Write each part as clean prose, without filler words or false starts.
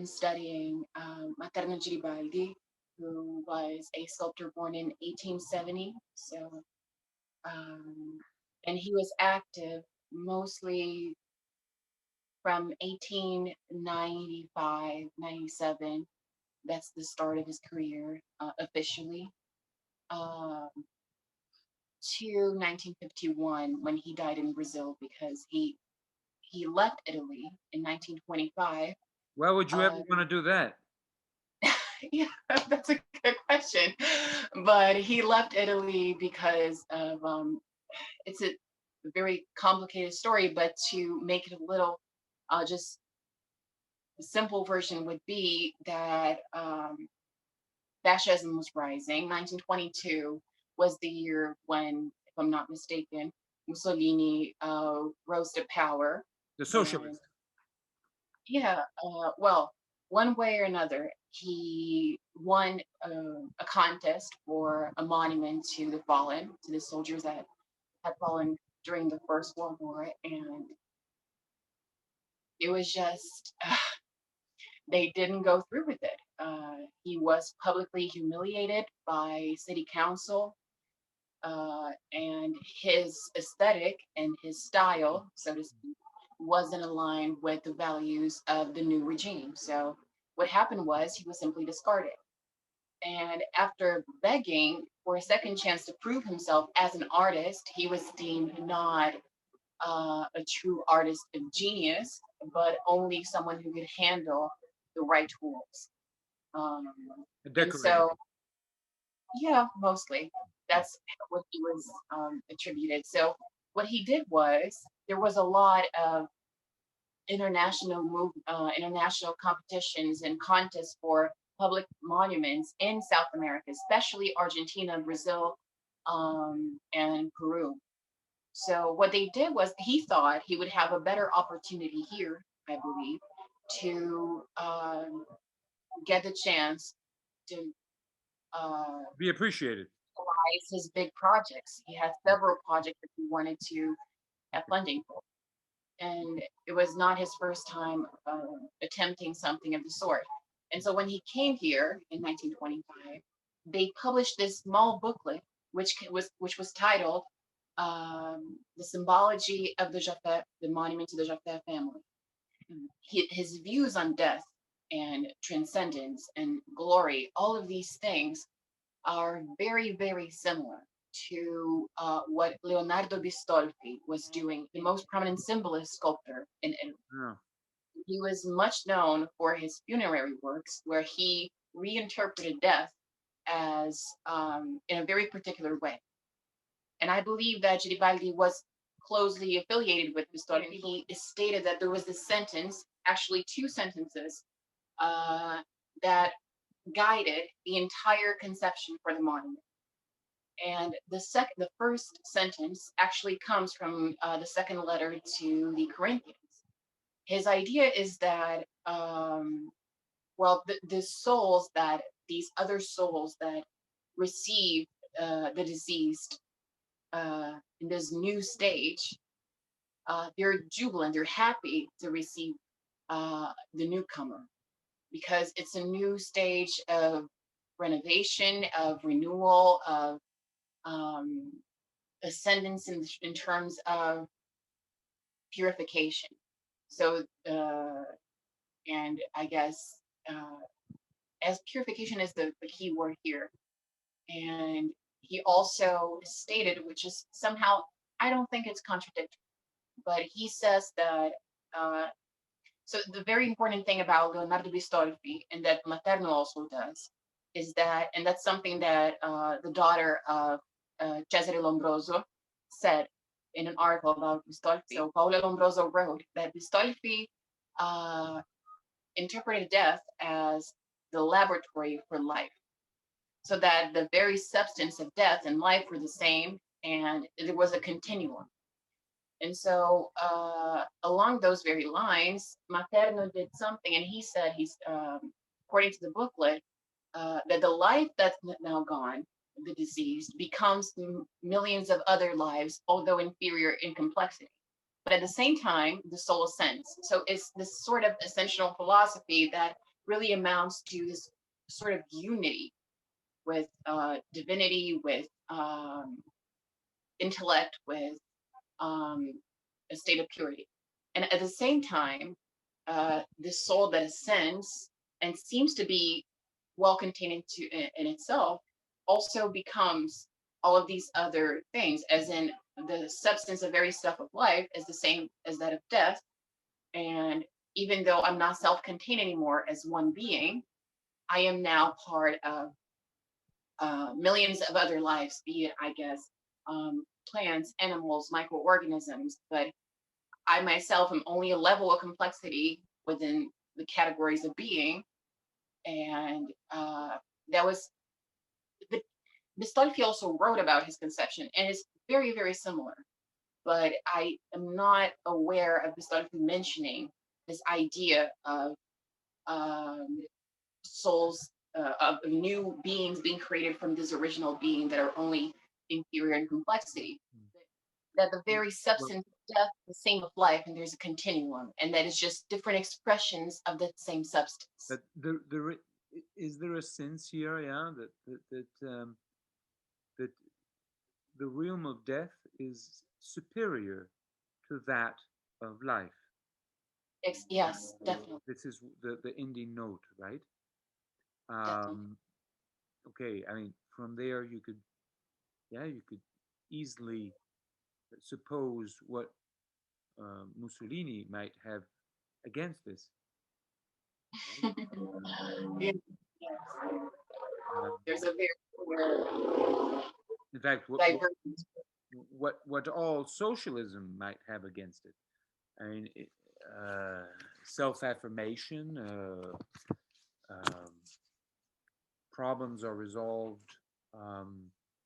been studying Materno Giribaldi, who was a sculptor born in 1870. So, um, and he was active mostly from 1895, 97. That's the start of his career officially, um, to 1951 when he died in Brazil because he left Italy in 1925. Why would you ever Uh, want to do that? yeah, that's a good question. But he left Italy because of it's a very complicated story. But to make it a little, just the simple version would be that fascism was rising. 1922 was the year when, if I'm not mistaken, Mussolini rose to power. The And socialist. yeah, well, one way or another, he won a contest for a monument to the fallen, to the soldiers that had fallen during the First World War. And it was just, they didn't go through with it. He was publicly humiliated by city council, and his aesthetic and his style, so to speak, wasn't aligned with the values of the new regime. So what happened was he was simply discarded. And after begging for a second chance to prove himself as an artist, he was deemed not a true artist of genius, but only someone who could handle the right tools. Um, A and decorator. so, yeah, mostly that's what he was attributed. So, what he did was there was a lot of international competitions and contests for public monuments in South America, especially Argentina, Brazil, and Peru. So what they did was he thought he would have a better opportunity here, I believe, to get the chance to Be appreciated. realize his big projects. He had several projects that he wanted to have funding for. And it was not his first time attempting something of the sort. And so when he came here in 1925, they published this small booklet, which was titled "The Symbology of the Japhet, the Monument to the Japhet Family." His views on death and transcendence and glory, all of these things are very, very similar to what Leonardo Bistolfi was doing, the most prominent symbolist sculptor in Italy. Yeah. He was much known for his funerary works, where he reinterpreted death as in a very particular way. And I believe that Garibaldi was closely affiliated with Bistolfi. He stated that there was this sentence, actually two sentences, uh, that guided the entire conception for the monument. And the first sentence actually comes from the second letter to the Corinthians. His idea is that, well, the souls that these other souls that receive the deceased in this new stage, they're jubilant, they're happy to receive the newcomer because it's a new stage of renovation, of renewal, of um, ascendance in terms of purification. So, and I guess as purification is the key word here. And he also stated, which is somehow, I don't think it's contradictory, but he says that, uh, so the very important thing about Leonardo Bistolfi, and that Materno also does, is that, and that's something that the daughter of Cesare Lombroso said in an article about Bistolfi. So Paolo Lombroso wrote that Bistolfi uh, interpreted death as the laboratory for life, so that the very substance of death and life were the same, and there was a continuum. And so, along those very lines, Materno did something, and he said according to the booklet, that the life that's now gone, the deceased, becomes millions of other lives, although inferior in complexity. But at the same time, the soul ascends. So it's this sort of essential philosophy that really amounts to this sort of unity with divinity, with intellect, with a state of purity. And at the same time, this soul that ascends and seems to be well contained in itself also becomes all of these other things, as in the substance of very stuff of life is the same as that of death. And even though I'm not self-contained anymore as one being, I am now part of millions of other lives, be it, I guess, plants, animals, microorganisms. But I myself am only a level of complexity within the categories of being. And that was the Bistolfi also wrote about his conception, and it's very, very similar. But I am not aware of Bistolfi mentioning this idea of souls, of new beings being created from this original being that are only inferior in complexity. That the very substance of death is the same of life, and there's a continuum, and that is just different expressions of the same substance. But is there a sense here, yeah, that the realm of death is superior to that of life? Yes, definitely. This is the ending note, right? Definitely. Okay, I mean, from there you could easily suppose what Mussolini might have against this. Right? Yes. There's a very clear in fact, divergence. what all socialism might have against it. I mean, self-affirmation, problems are resolved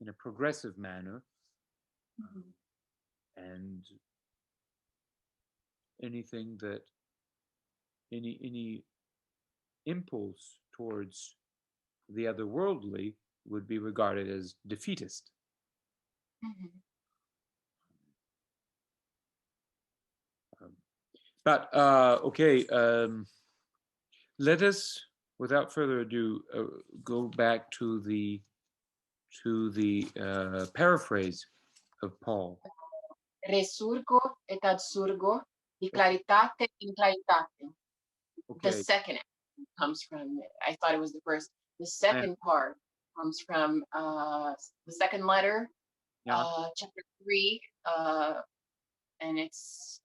in a progressive manner, and anything that any impulse towards the otherworldly would be regarded as defeatist. But okay, let us, without further ado, go back to the paraphrase of Paul. Resurgo et adsurgo di claritate in claritate. Okay. The second comes from, I thought it was the first. The second part comes from the second letter, chapter 3, and it's.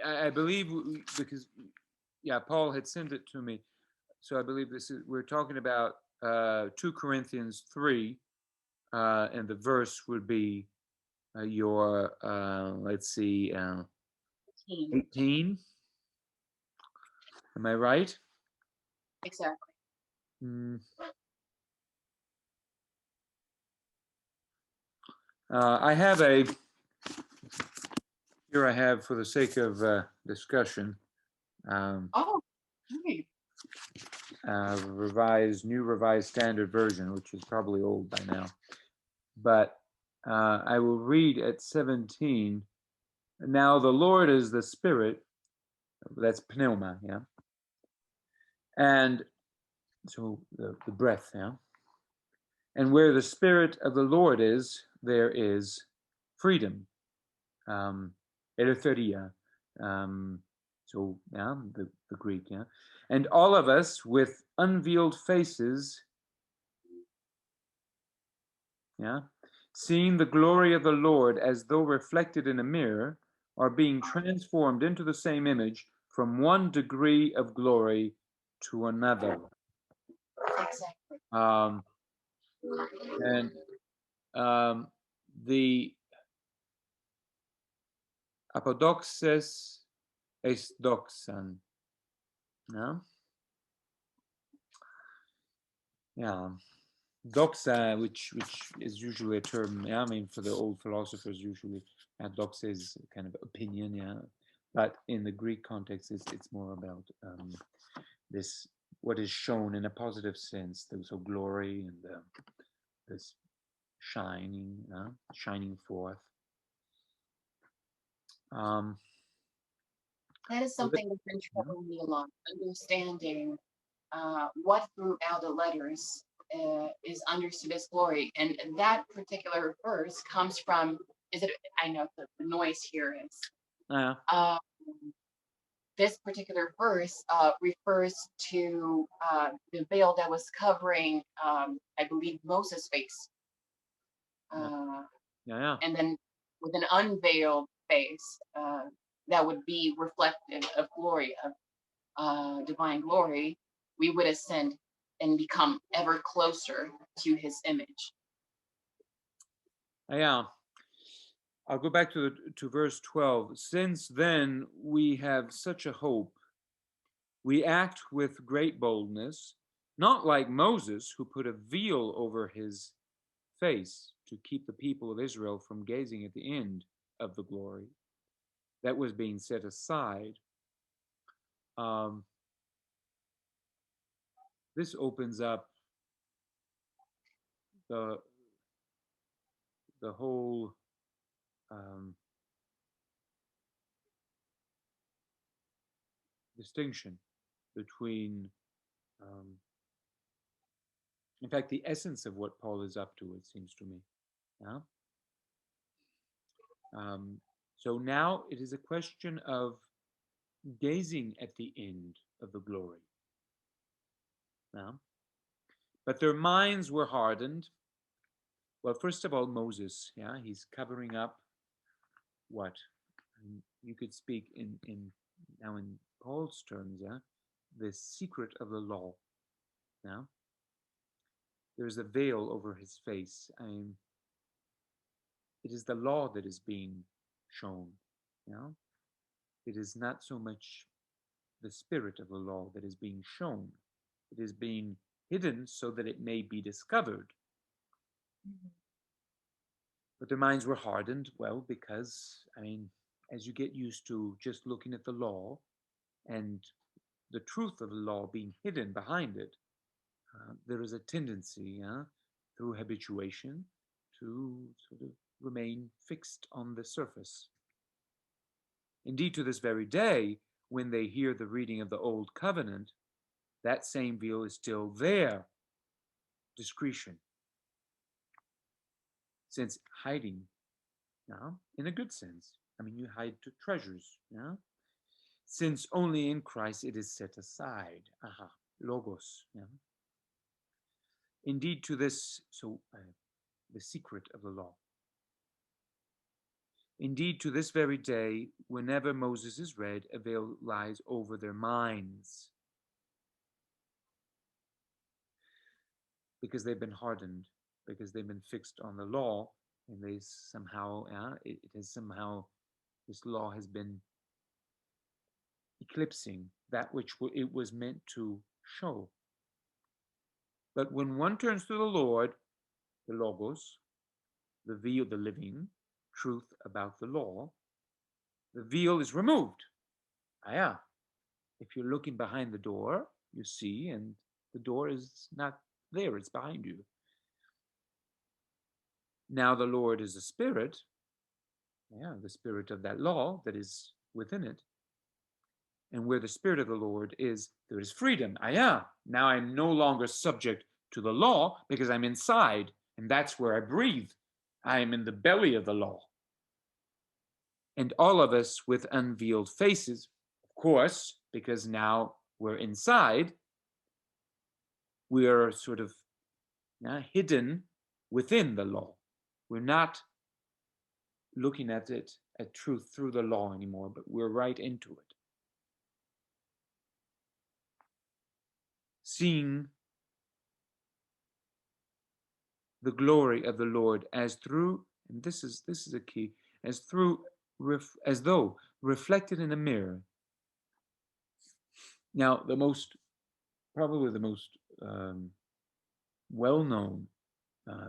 I believe because, yeah, Paul had sent it to me, so I believe we're talking about 2 Corinthians 3, and the verse would be your let's see, 18. Am I right? Exactly. I have here I have, for the sake of discussion, new revised standard version, which is probably old by now. But I will read at 17. Now the Lord is the Spirit. That's pneuma, yeah. And so the breath, yeah. And where the Spirit of the Lord is, there is freedom. Eleutheria. So, yeah, the Greek, yeah. And all of us with unveiled faces, yeah, seeing the glory of the Lord as though reflected in a mirror, are being transformed into the same image from one degree of glory to another. Exactly. And the apodoxes est doxan. No? Yeah. Doxa, which is usually a term, yeah, I mean, for the old philosophers, usually doxa is kind of opinion, yeah. But in the Greek context, it's more about this, what is shown in a positive sense, so glory and this shining forth. That is something that's been troubling me a lot, understanding what throughout the letters is understood as glory. And that particular verse comes from, is it, I know the noise here is, Yeah. this particular verse refers to the veil that was covering, I believe, Moses' face. Uh, Yeah. and then with an unveiled face, that would be reflective of glory, of divine glory, we would ascend and become ever closer to his image. Yeah. I'll go back to verse 12. Since then we have such a hope. We act with great boldness, not like Moses, who put a veil over his face to keep the people of Israel from gazing at the end of the glory that was being set aside. Um, this opens up the the whole distinction between, in fact, the essence of what Paul is up to. It seems to me. Yeah. So now it is a question of gazing at the end of the glory. Yeah. But their minds were hardened. Well, first of all, Moses, yeah, he's covering up what? You could speak in now in Paul's terms, yeah, the secret of the law. Yeah. There's a veil over his face. I mean, it is the law that is being shown. Yeah. It is not so much the spirit of the law that is being shown. It is being hidden so that it may be discovered. Mm-hmm. But their minds were hardened, well, because, I mean, as you get used to just looking at the law and the truth of the law being hidden behind it, there is a tendency, through habituation, to sort of remain fixed on the surface. Indeed, to this very day, when they hear the reading of the Old Covenant, that same veil is still there. Discretion. Since hiding, in a good sense. I mean, you hide to treasures, since only in Christ it is set aside. Aha, logos. Indeed, to this, the secret of the law. Indeed, to this very day, whenever Moses is read, a veil lies over their minds because they've been hardened, because they've been fixed on the law, and they somehow, it has somehow, this law has been eclipsing that which it was meant to show. But when one turns to the Lord, the Logos, the veil, the living truth about the law, the veil is removed. Yeah. If you're looking behind the door, you see, and the door is not there, it's behind you. Now the Lord is a spirit, the spirit of that law that is within it. And where the spirit of the Lord is, there is freedom. Yeah. Now I'm no longer subject to the law because I'm inside, and that's where I breathe. I am in the belly of the law. And all of us with unveiled faces, of course, because now we're inside, we are sort of hidden within the law. We're not looking at it, at truth through the law anymore, but we're right into it. Seeing the glory of the Lord as through, and this is a key, as through, as though reflected in a mirror. Now, probably the most well-known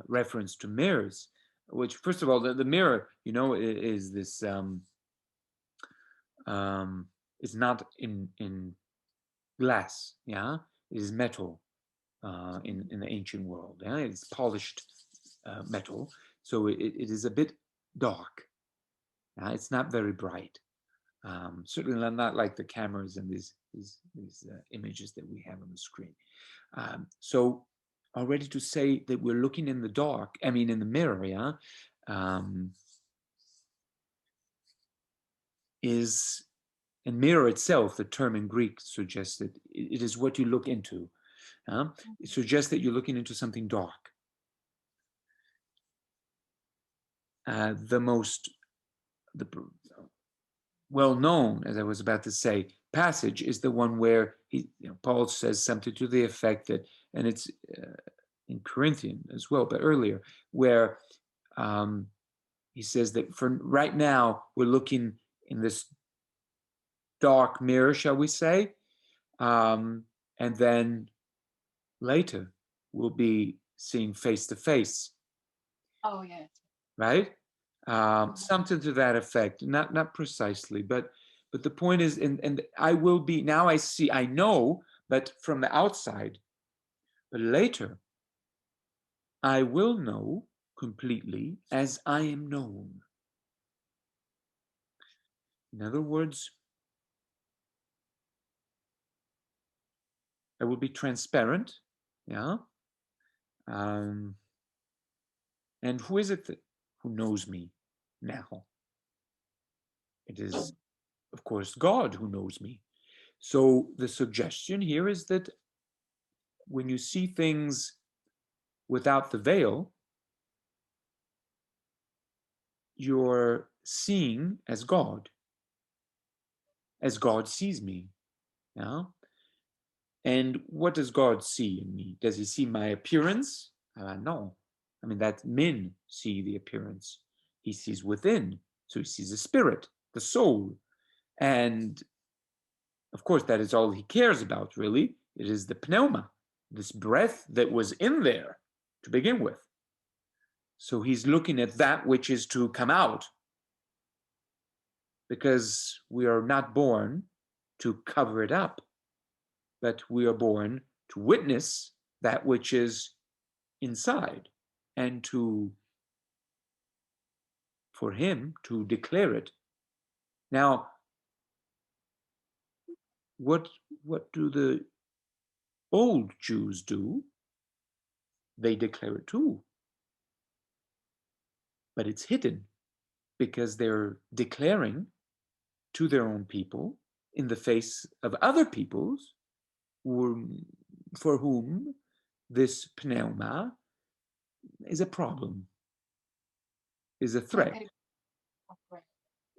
reference to mirrors, which, first of all, the mirror, is this, it's not in glass, it is metal in the ancient world. It's polished metal, so it is a bit dark. It's not very bright. Certainly not like the cameras and these images that we have on the screen. So already to say that we're looking in the dark, I mean in the mirror, yeah, is, and mirror itself, the term in Greek suggests that it is what you look into. It suggests that you're looking into something dark. The well-known, as I was about to say, passage is the one where Paul says something to the effect that, and it's in Corinthian as well, but earlier, where he says that for right now we're looking in this dark mirror, shall we say, and then later we'll be seeing face to face. Oh, yes. Right? Something to that effect. Not precisely, but the point is, and I will be, now I know, but from the outside, but later I will know completely as I am known. In other words, I will be transparent, yeah. And who is it who knows me now? It is, of course, God who knows me. So the suggestion here is that when you see things without the veil, you're seeing as God sees me. Yeah? And what does God see in me? Does he see my appearance? No. I mean, that men see the appearance. He sees within. So he sees the spirit, the soul. And of course, that is all he cares about, really. It is the pneuma, this breath that was in there to begin with. So he's looking at that which is to come out, because we are not born to cover it up, but we are born to witness that which is inside and for him to declare it. Now, what do the old Jews do? They declare it too, but it's hidden because they're declaring to their own people in the face of other peoples for whom this pneuma is a problem, is a threat.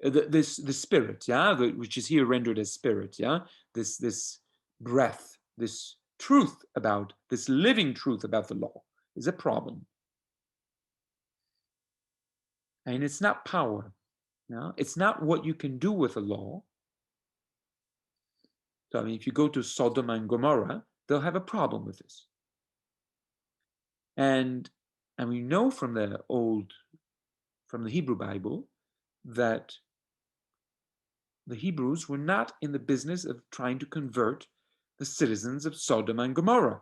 The spirit, yeah, which is here rendered as spirit, yeah, this breath, this truth about, this living truth about the law is a problem. And it's not power, yeah? It's not what you can do with a law. So, I mean, if you go to Sodom and Gomorrah, they'll have a problem with this. And we know from the Hebrew Bible that the Hebrews were not in the business of trying to convert the citizens of Sodom and Gomorrah.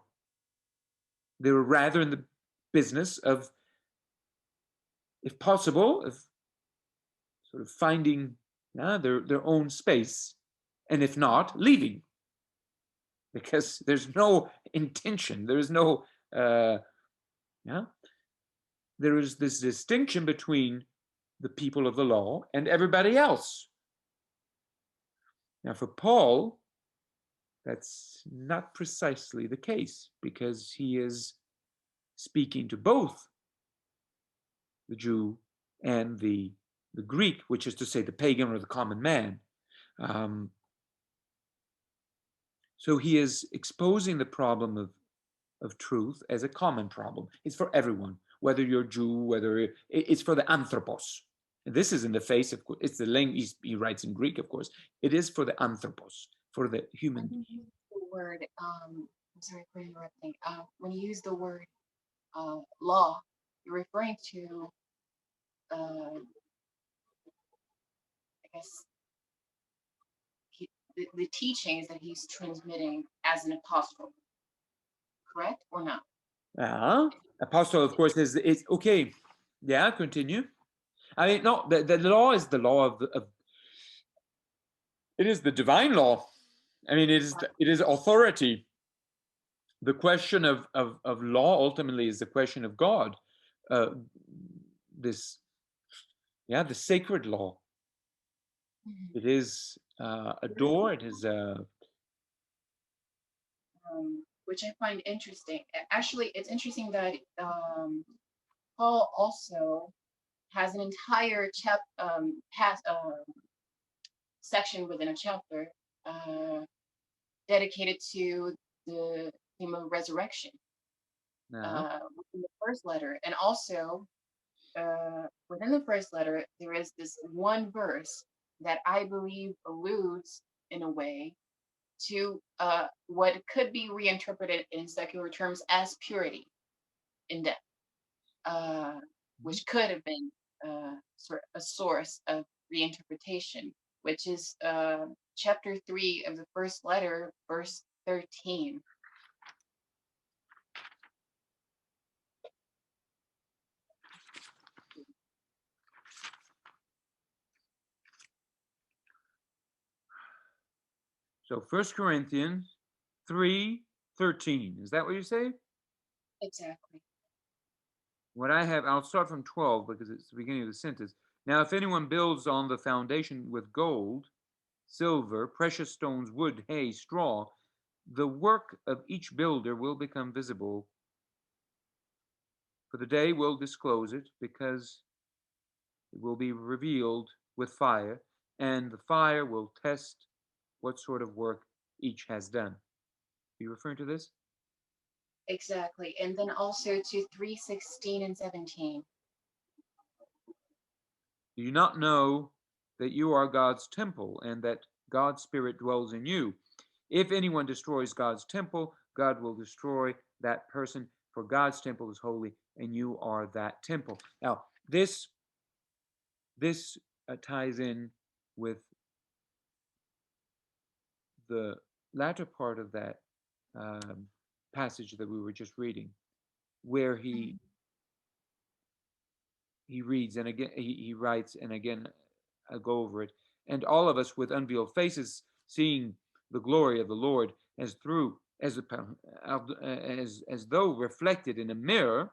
They were rather in the business of, if possible, of sort of finding their own space, and if not, leaving. Because there's no intention, there is no, there is this distinction between the people of the law and everybody else. Now, for Paul, that's not precisely the case, because he is speaking to both the Jew and the Greek, which is to say the pagan or the common man. So he is exposing the problem of truth as a common problem. It's for everyone, whether you're Jew, whether it's for the anthropos. And this is in the face of, it's the language he writes in Greek, of course. It is for the anthropos, for the human. When you use the word, I'm sorry for interrupting. When you use the word law, you're referring to, I guess, the teachings that he's transmitting as an apostle, correct or not? Apostle, of course, is okay. Yeah, continue. I mean, no, the law is the law of It is the divine law. I mean, it is authority. The question of law ultimately is the question of God. Uh, this, yeah, the sacred law. Mhm. It is a door. It is Which I find interesting. Actually, it's interesting that Paul also has an entire section within a chapter uh, dedicated to the theme of resurrection yeah. within the first letter. And also, within the first letter, there is this one verse that I believe alludes, in a way, to what could be reinterpreted in secular terms as purity in death, uh, which could have been sort of a source of reinterpretation, which is chapter 3 of the first letter, verse 13. So 1 Corinthians 3:13. Is that what you say? Exactly. What I have, I'll start from 12 because it's the beginning of the sentence. Now, if anyone builds on the foundation with gold, silver, precious stones, wood, hay, straw, the work of each builder will become visible, for the day will disclose it, because it will be revealed with fire, and the fire will test what sort of work each has done. Are you referring to this? Exactly. And then also to 3:16 and 17. Do you not know that you are God's temple and that God's Spirit dwells in you? If anyone destroys God's temple, God will destroy that person, for God's temple is holy, and you are that temple. Now, this ties in with the latter part of that um, passage that we were just reading, where Mhm. he reads and again he writes, and again I'll go over it. And all of us with unveiled faces, seeing the glory of the Lord as through as though reflected in a mirror,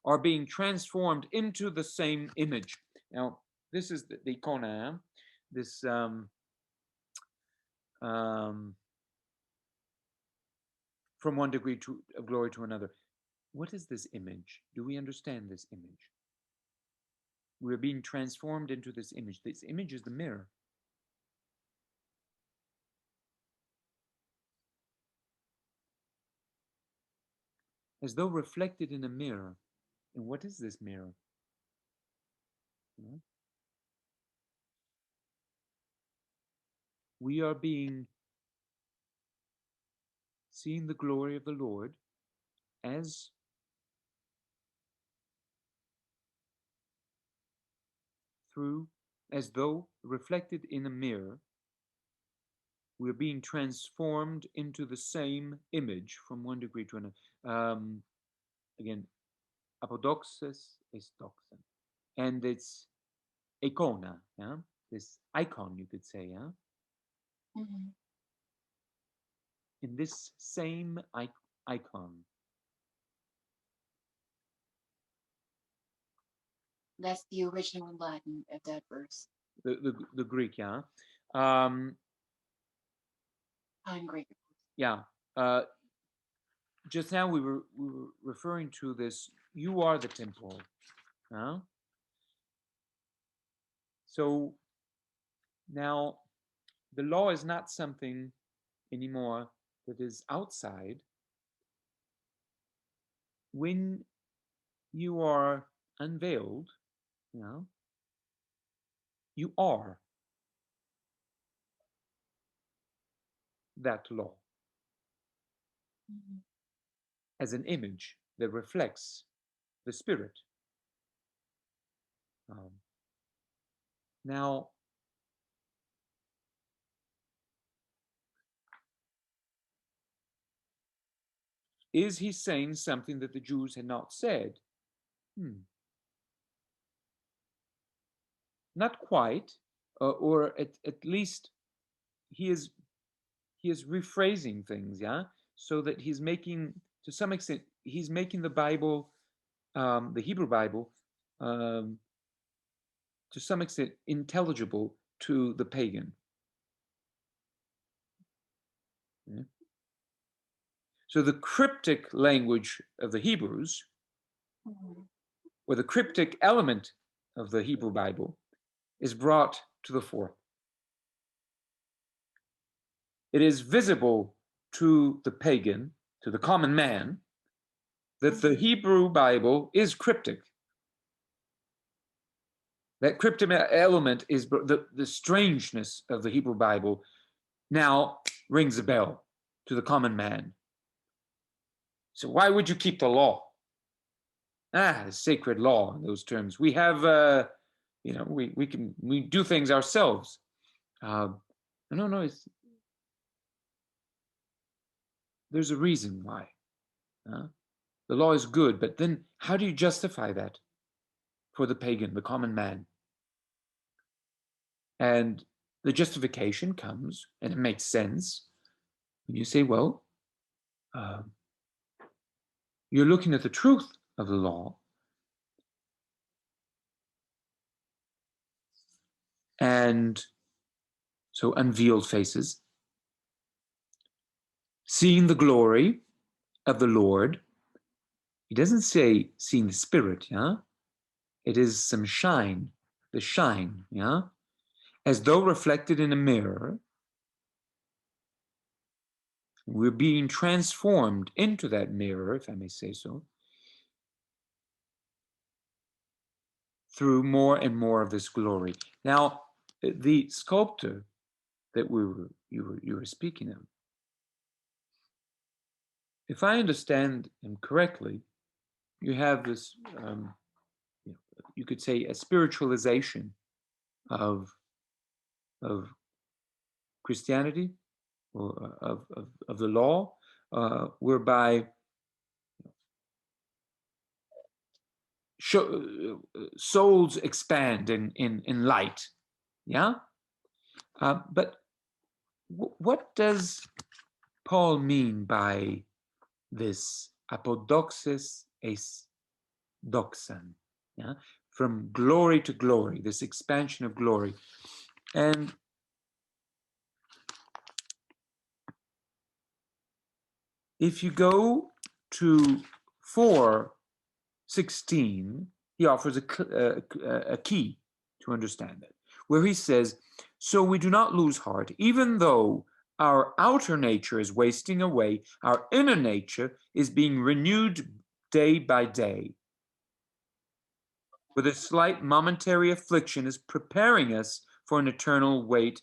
are being transformed into the same image. Now, this is the icona, this um, from one degree of glory to another. What is this image? Do we understand this image? We're being transformed into this image. This image is the mirror. As though reflected in a mirror. And what is this mirror? We are being seeing the glory of the Lord as through, as though reflected in a mirror. We're being transformed into the same image from one degree to another. Again, apodoxis is doxa. And it's icona, yeah? This icon, you could say, yeah? Mhm. In this same icon. That's the original in Latin of that verse. The Greek, yeah? Um, I'm great. yeah. Uh, just now we were referring to this, you are the temple. Huh? So now the law is not something anymore that is outside. When you are unveiled, you know, you are that law Mhm. as an image that reflects the spirit. Um, now, is he saying something that the Jews had not said? Not quite. or at least he is rephrasing things, yeah, so that he's making, to some extent, he's making the Bible, the Hebrew Bible, to some extent intelligible to the pagan. Yeah. So the cryptic language of the Hebrews, or the cryptic element of the Hebrew Bible, is brought to the fore. It is visible to the pagan, to the common man, that the Hebrew Bible is cryptic. That cryptic element is the strangeness of the Hebrew Bible now rings a bell to the common man. So why would you keep the law? The sacred law, in those terms. We have, we do things ourselves. No, there's a reason why. The law is good, but then how do you justify that for the pagan, the common man? And the justification comes, and it makes sense, when you say, well, you're looking at the truth of the law, and so unveiled faces, seeing the glory of the Lord. He doesn't say seeing the Spirit, yeah? It is some shine, the shine, yeah? As though reflected in a mirror. We're being transformed into that mirror, if I may say so, through more and more of this glory. Now, the sculptor that you were speaking of, if I understand him correctly, you have this, you could say, a spiritualization of Christianity, or of the law, whereby souls expand in light. Yeah? But what does Paul mean by this apodoxis eis doxan? Yeah? From glory to glory, this expansion of glory. And if you go to 4:16, he offers a key to understand it, where he says, so we do not lose heart, even though our outer nature is wasting away, our inner nature is being renewed day by day. For the slight momentary affliction is preparing us for an eternal weight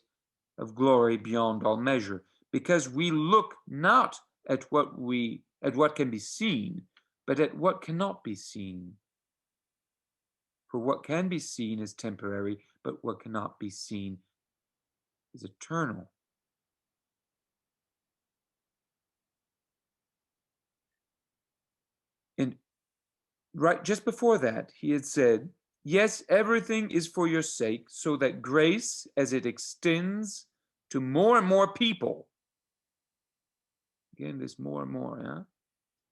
of glory beyond all measure, because we look not at what can be seen, but at what cannot be seen. For what can be seen is temporary, but what cannot be seen is eternal. And right just before that, he had said, yes, everything is for your sake, so that grace, as it extends to more and more people, again, this more and more, yeah,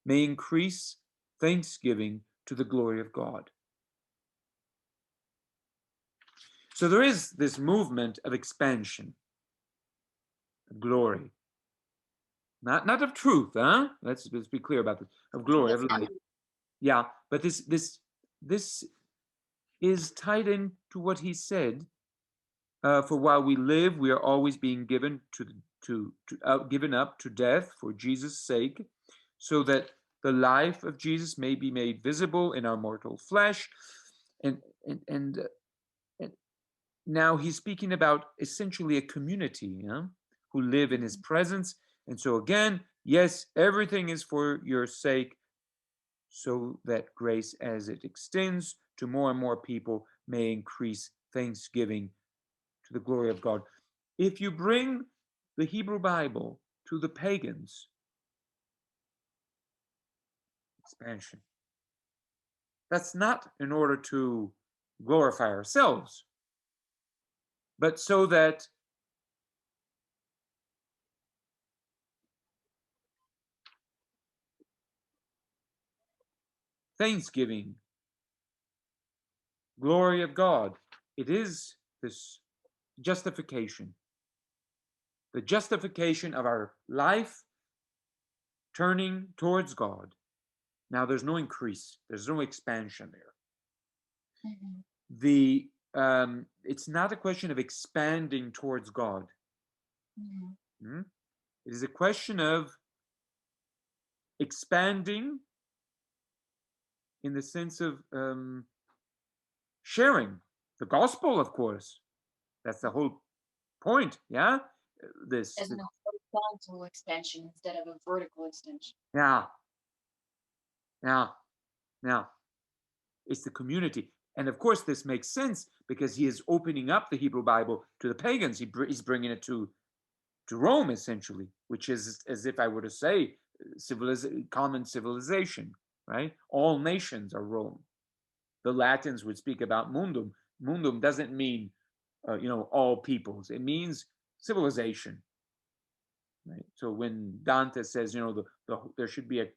may increase thanksgiving to the glory of God. So there is this movement of expansion, of glory, not of truth, huh? Let's be clear about this, of glory, of light. Yeah, but this is tied into what he said. For while we live, we are always being given given up to death for Jesus' sake, so that the life of Jesus may be made visible in our mortal flesh. And now he's speaking about essentially a community, who live in his presence. And so again, yes, everything is for your sake, so that grace, as it extends to more and more people, may increase thanksgiving to the glory of God. If you bring the Hebrew Bible to the pagans, expansion, that's not in order to glorify ourselves. but so that thanksgiving, glory of God, it is this justification, the justification of our life turning towards God. Now, there's no increase, there's no expansion there. Mhm. The it's not a question of expanding towards God. Mhm. Hmm? It is a question of expanding in the sense of sharing the gospel, of course. That's the whole point. Yeah, As in a horizontal expansion instead of a vertical extension. yeah, yeah, yeah. It's the community, and of course, this makes sense because he is opening up the Hebrew Bible to the pagans. He's bringing it to Rome, essentially, which is as if I were to say common civilization, right? All nations are Rome. The Latins would speak about mundum. Mundum doesn't mean, all peoples. It means civilization, right? So when Dante says, there should be a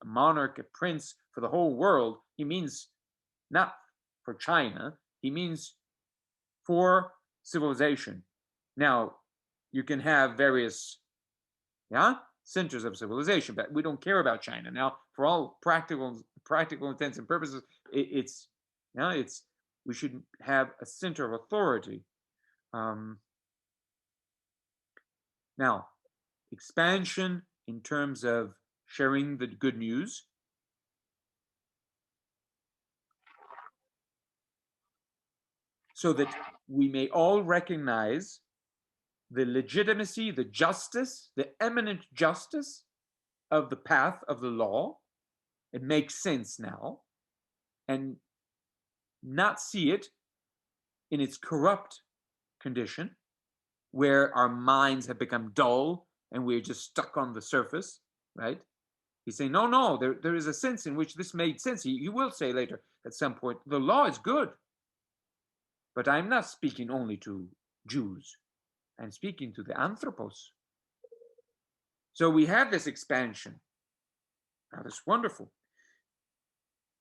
monarch, a prince for the whole world, he means not for China. He means for civilization. Now, you can have various, yeah, centers of civilization, but we don't care about China now. For all practical intents and purposes, it's, it's we should have a center of authority. Um, Now, expansion in terms of sharing the good news, so that we may all recognize the legitimacy, the justice, the eminent justice of the path of the law. It makes sense now, and not see it in its corrupt condition, where our minds have become dull and we're just stuck on the surface, right? He's saying, no, no, there is a sense in which this made sense. He will say later at some point, the law is good, but I'm not speaking only to Jews. I'm speaking to the anthropos. So we have this expansion. Now, that's wonderful.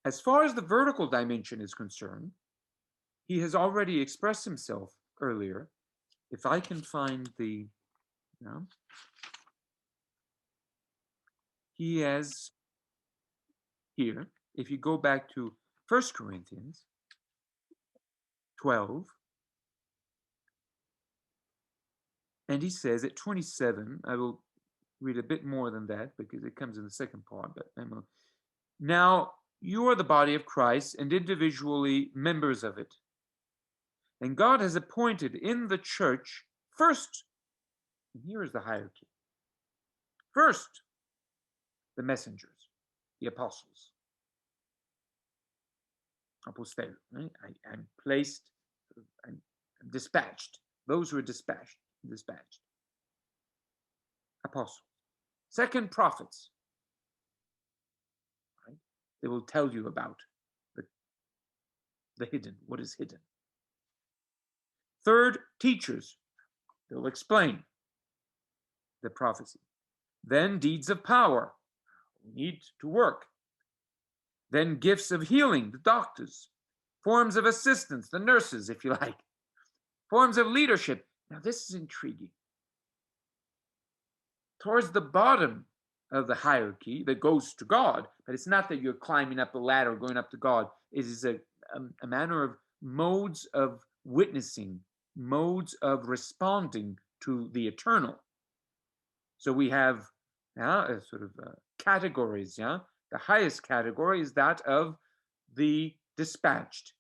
As far as the vertical dimension is concerned, he has already expressed himself earlier. If I can find he has here, if you go back to 1 Corinthians 12, and he says at 27, I will read a bit more than that because it comes in the second part, but now you are the body of Christ and individually members of it. And God has appointed in the church first, and here is the hierarchy. First, the messengers, the apostles, apostel, right? I'm placed, I'm dispatched. Those who are dispatched. Apostles. Second, prophets. Right? They will tell you about the, the hidden, what is hidden. Third, teachers. They'll explain the prophecy. Then deeds of power. We need to work. Then gifts of healing, the doctors. Forms of assistance, the nurses, if you like. Forms of leadership. Now, this is intriguing. Towards the bottom of the hierarchy that goes to God, but it's not that you're climbing up the ladder, going up to God. It is a manner of modes of witnessing, modes of responding to the eternal. So we have a sort of categories. Yeah, the highest category is that of the dispatched,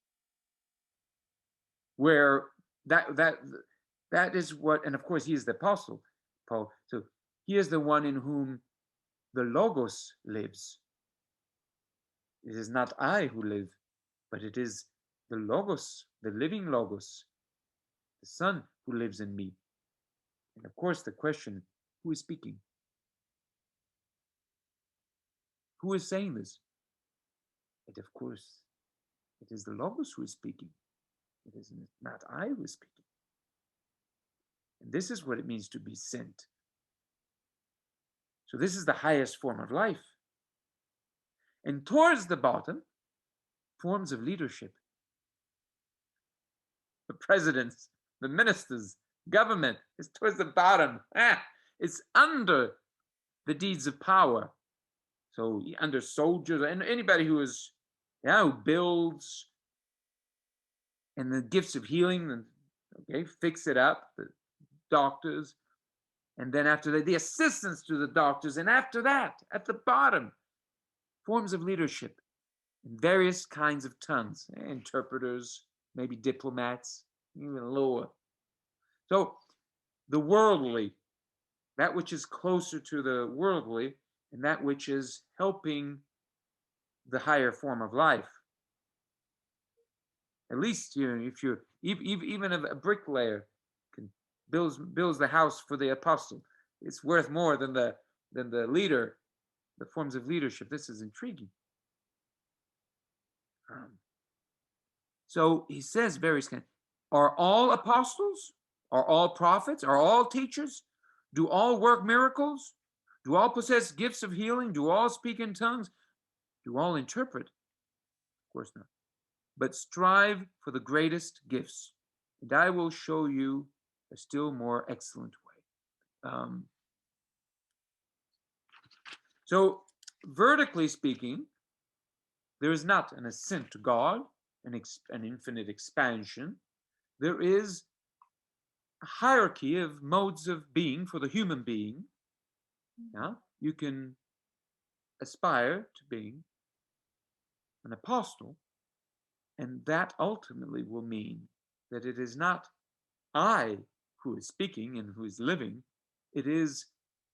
where that is what, and of course he is the apostle Paul. So he is the one in whom the Logos lives. It is not I who live, but it is the Logos, the living Logos, the Son who lives in me. And of course, the question, who is speaking? Who is saying this? And of course, it is the Logos who is speaking. It is not I who is speaking. And this is what it means to be sent. So this is the highest form of life. And towards the bottom, forms of leadership. The presidents, the ministers, government is towards the bottom. It's under the deeds of power. So under soldiers and anybody who is, who builds, and the gifts of healing, okay, fix it up, the doctors, and then after that, the assistants to the doctors, and after that, at the bottom, forms of leadership in various kinds of tongues, interpreters, maybe diplomats, even lower. So the worldly, that which is closer to the worldly, and that which is helping the higher form of life. At least if you're even a bricklayer can builds the house for the apostle, it's worth more than the leader, the forms of leadership. This is intriguing. So he says very kind. Are all apostles? Are all prophets? Are all teachers? Do all work miracles? Do all possess gifts of healing? Do all speak in tongues? Do all interpret? Of course not. But strive for the greatest gifts, and I will show you a still more excellent way. So, vertically speaking, there is not an ascent to God, an infinite expansion. There is a hierarchy of modes of being for the human being. Yeah? You can aspire to being an apostle, and that ultimately will mean that it is not I who is speaking and who is living, it is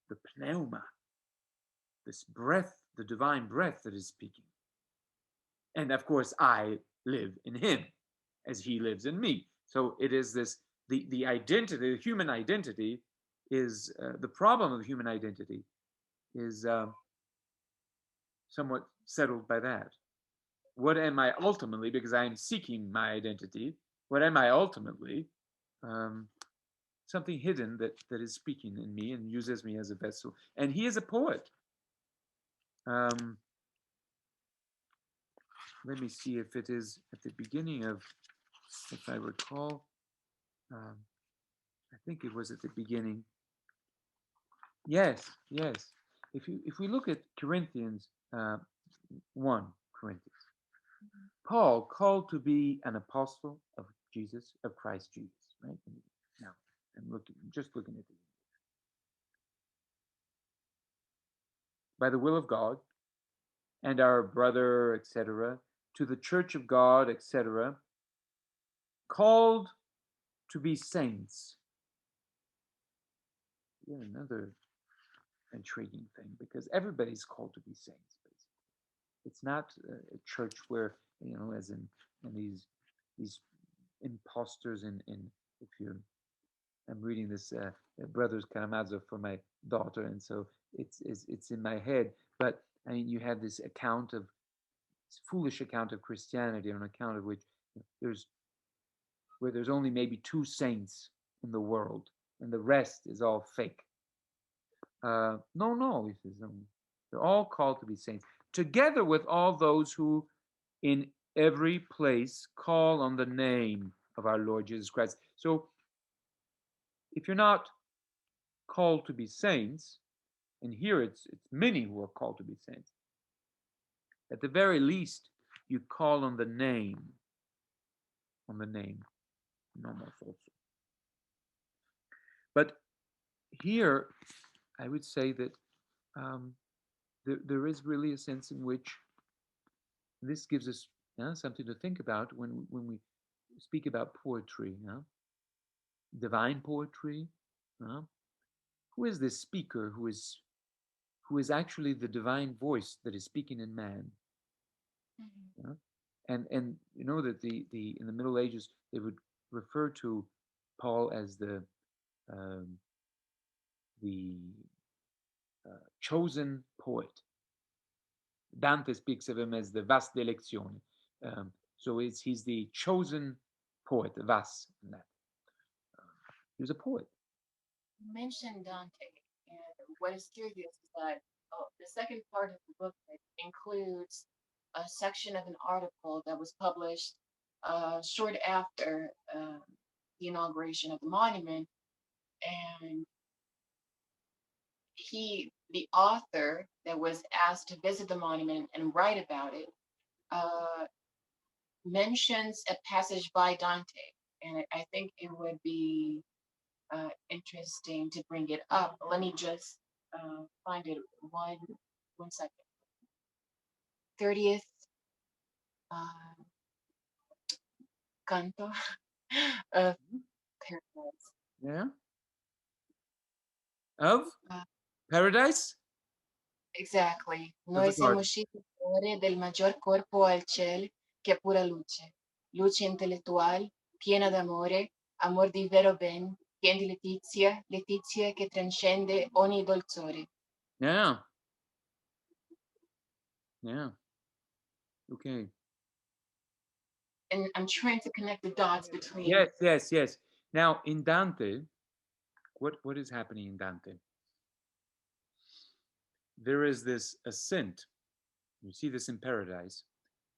the pneuma, this breath, the divine breath that is speaking. And of course, I live in him as he lives in me. So it is this, the identity, the human identity is, the problem of human identity is somewhat settled by that. What am I ultimately, because I am seeking my identity, what am I ultimately? Something hidden that is speaking in me and uses me as a vessel. And he is a poet. Let me see if it is at the beginning of, if I recall, I think it was at the beginning. Yes. If we look at Corinthians 1 Corinthians, Paul called to be an apostle of Jesus, of Christ Jesus, right? Now, I'm just looking at it. By the will of God, and our brother, etc., to the church of God, etc., called to be saints. Yeah, another intriguing thing, because everybody's called to be saints, basically. It's not a church where, as in these imposters in if you I'm reading this Brothers Karamazov for my daughter, and so it's in my head. But I mean, you have this foolish account of Christianity, on account of which there's only maybe 2 saints in the world, and the rest is all fake. No, he says, they're all called to be saints, together with all those who in every place call on the name of our Lord Jesus Christ. So if you're not called to be saints, and here it's many who are called to be saints, at the very least, you call on the name, nomos also. But here, I would say that there is really a sense in which this gives us something to think about when we speak about poetry, divine poetry. Who is this speaker who is actually the divine voice that is speaking in man? Mm-hmm. And you know that the in the Middle Ages they would refer to Paul as the chosen poet. Dante speaks of him as the vas d'elezione. So he's the chosen poet, vas, and that. He was a poet. You mentioned Dante, and what is curious is that the second part of the book includes a section of an article that was published short after the inauguration of the monument, and the author that was asked to visit the monument and write about it, uh, mentions a passage by Dante, and I think it would be interesting to bring it up. Let me just find it one second. 30th uh, canto of Paradise. Yeah. Of Uh, Paradise? exactly. Of the Noi siamo garden. usciti fuori del maggior corpo al cielo che pura luce. Luce intellettual, piena d'amore, amor di vero ben, pien di letizia, letizia che trascende ogni dolzore. Yeah. Yeah. Okay. And I'm trying to connect the dots between. Yes, yes, yes. Now in Dante, what is happening in Dante? There is this ascent. You see this in Paradise,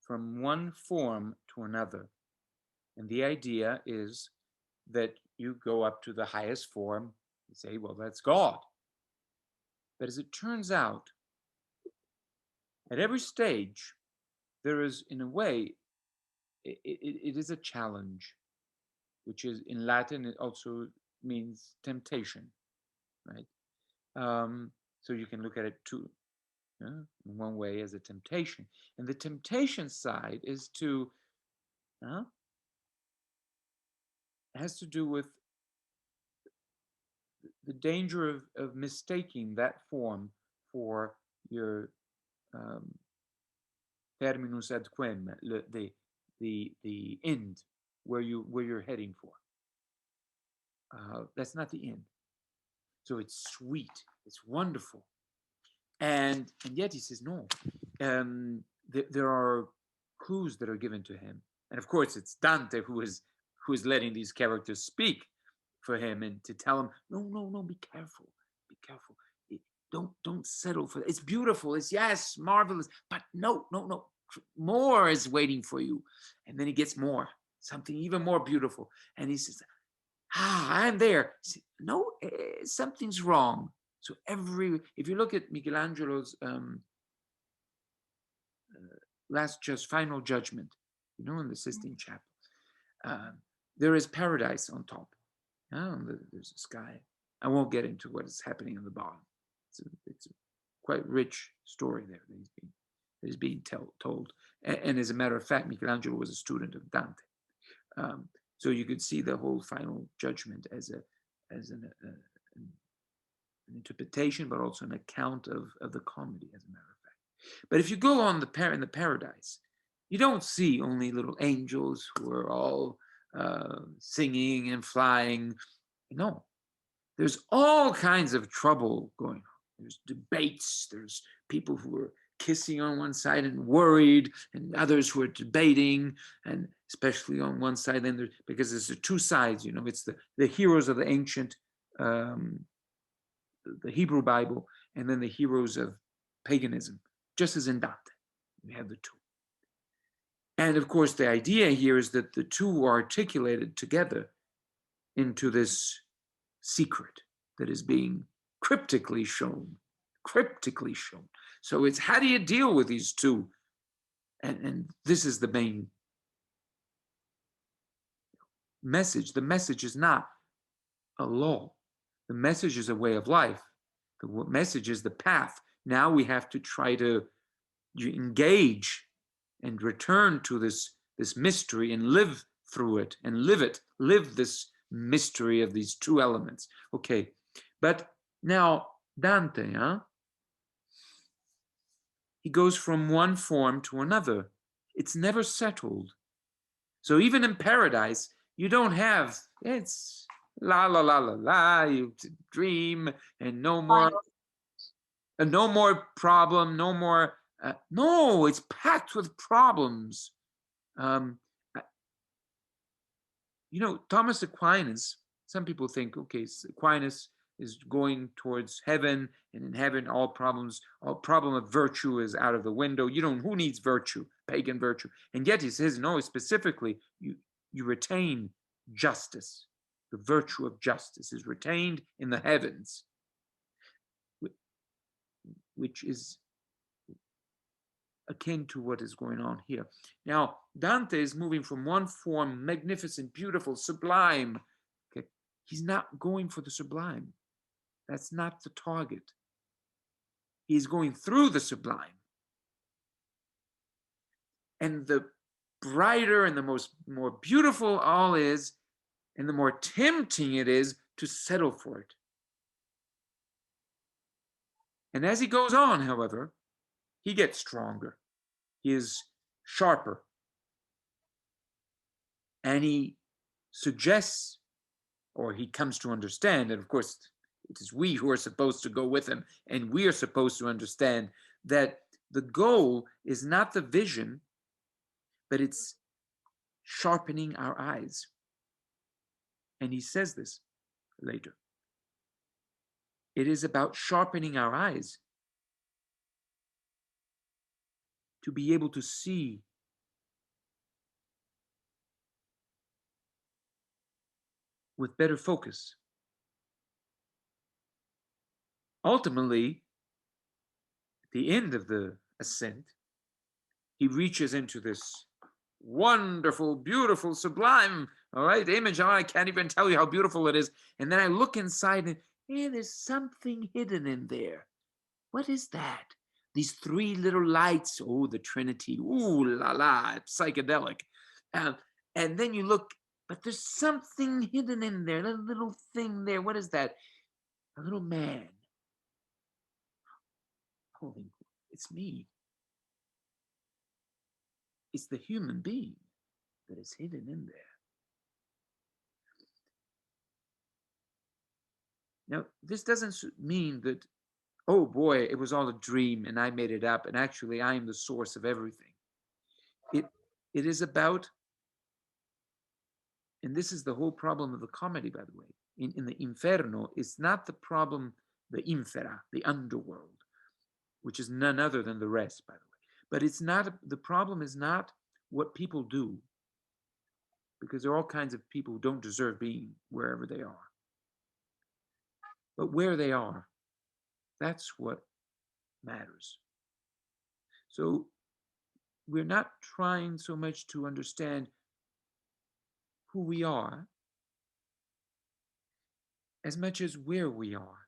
from one form to another. And the idea is that you go up to the highest form and say, well, that's God. But as it turns out, at every stage, there is, in a way, it is a challenge, which is in Latin, it also means temptation, right? So you can look at it too, in one way as a temptation. And the temptation side is to, has to do with the danger of mistaking that form for your terminus ad quem, the end, where you're heading for. That's not the end. So it's sweet, it's wonderful, and yet he says no. There are clues that are given to him, and of course it's Dante who is letting these characters speak for him and to tell him, no, be careful, be careful. Don't settle for it. It's beautiful. It's yes, marvelous, but no. More is waiting for you. And then he gets more, something even more beautiful. And he says, I'm there. No, something's wrong. So if you look at Michelangelo's final judgment, in the Sistine Chapel, there is paradise on top. There's a sky. I won't get into what is happening on the bottom. It's a quite rich story there that is being told. And as a matter of fact, Michelangelo was a student of Dante. So you could see the whole final judgment as an interpretation, but also an account of the comedy, as a matter of fact. But if you go on in the paradise, you don't see only little angels who are all singing and flying. No, there's all kinds of trouble going on. There's debates. There's people who are kissing on one side and worried, and others who are debating, and especially on one side, then because there's the two sides. It's the heroes of the ancient, the Hebrew Bible, and then the heroes of paganism, just as in Dante. We have the two. And of course, the idea here is that the two are articulated together into this secret that is being cryptically shown. So it's how do you deal with these two? And this is the main message. The message is not a law. The message is a way of life. The message is the path. Now we have to try to engage and return to this mystery and live through it and live this mystery of these two elements. Okay, but now Dante, he goes from one form to another. It's never settled. So even in paradise, you don't have, it's la la la la la, you dream and no more problem, no more, no, it's packed with problems. Thomas Aquinas, some people think, okay, Aquinas is going towards heaven, and in heaven all problem of virtue is out of the window. Who needs virtue, pagan virtue? And yet he says, no, specifically, you retain justice. The virtue of justice is retained in the heavens, which is akin to what is going on here. Now, Dante is moving from one form, magnificent, beautiful, sublime. Okay, he's not going for the sublime. That's not the target. He's going through the sublime. And the brighter and the more beautiful all is, and the more tempting it is to settle for it. And as he goes on, however, he gets stronger. He is sharper. And he suggests, or he comes to understand, and of course, it is we who are supposed to go with him, and we are supposed to understand that the goal is not the vision, but it's sharpening our eyes. And he says this later. It is about sharpening our eyes to be able to see with better focus. Ultimately, at the end of the ascent, he reaches into this wonderful, beautiful, sublime, all right, image. I can't even tell you how beautiful it is. And then I look inside and there's something hidden in there. What is that? These three little lights. Oh, the Trinity. Ooh la la, psychedelic. And then you look, but there's something hidden in there, a little thing there. What is that? A little man. Holy, it's me. It's the human being that is hidden in there. Now, this doesn't mean that, oh boy, it was all a dream and I made it up, and actually I am the source of everything. It is about, and this is the whole problem of the comedy, by the way, in the Inferno, it's not the problem, the infera, the underworld, which is none other than the rest, by the way. But it's not, the problem is not what people do, because there are all kinds of people who don't deserve being wherever they are. But where they are, that's what matters. So we're not trying so much to understand who we are as much as where we are.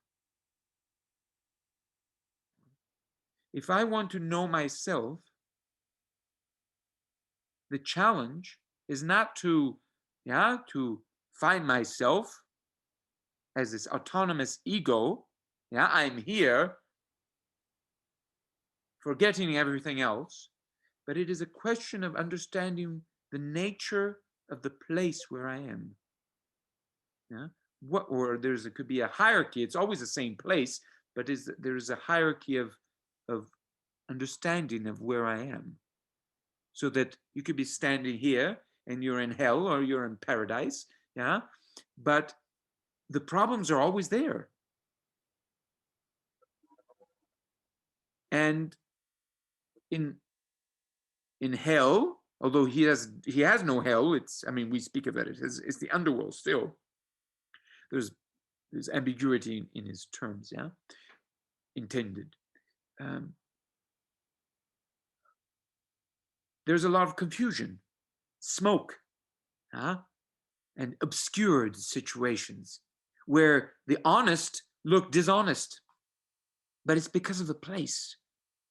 If I want to know myself, the challenge is not to find myself as this autonomous ego. I'm here, forgetting everything else, but it is a question of understanding the nature of the place where I am. It could be a hierarchy. It's always the same place, but there is a hierarchy of understanding of where I am. So that you could be standing here and you're in hell or you're in paradise, but the problems are always there. And in hell, although he has no hell, we speak of it, it's the underworld still. There's ambiguity in his terms, intended. There's a lot of confusion, smoke, and obscured situations where the honest look dishonest, but it's because of the place.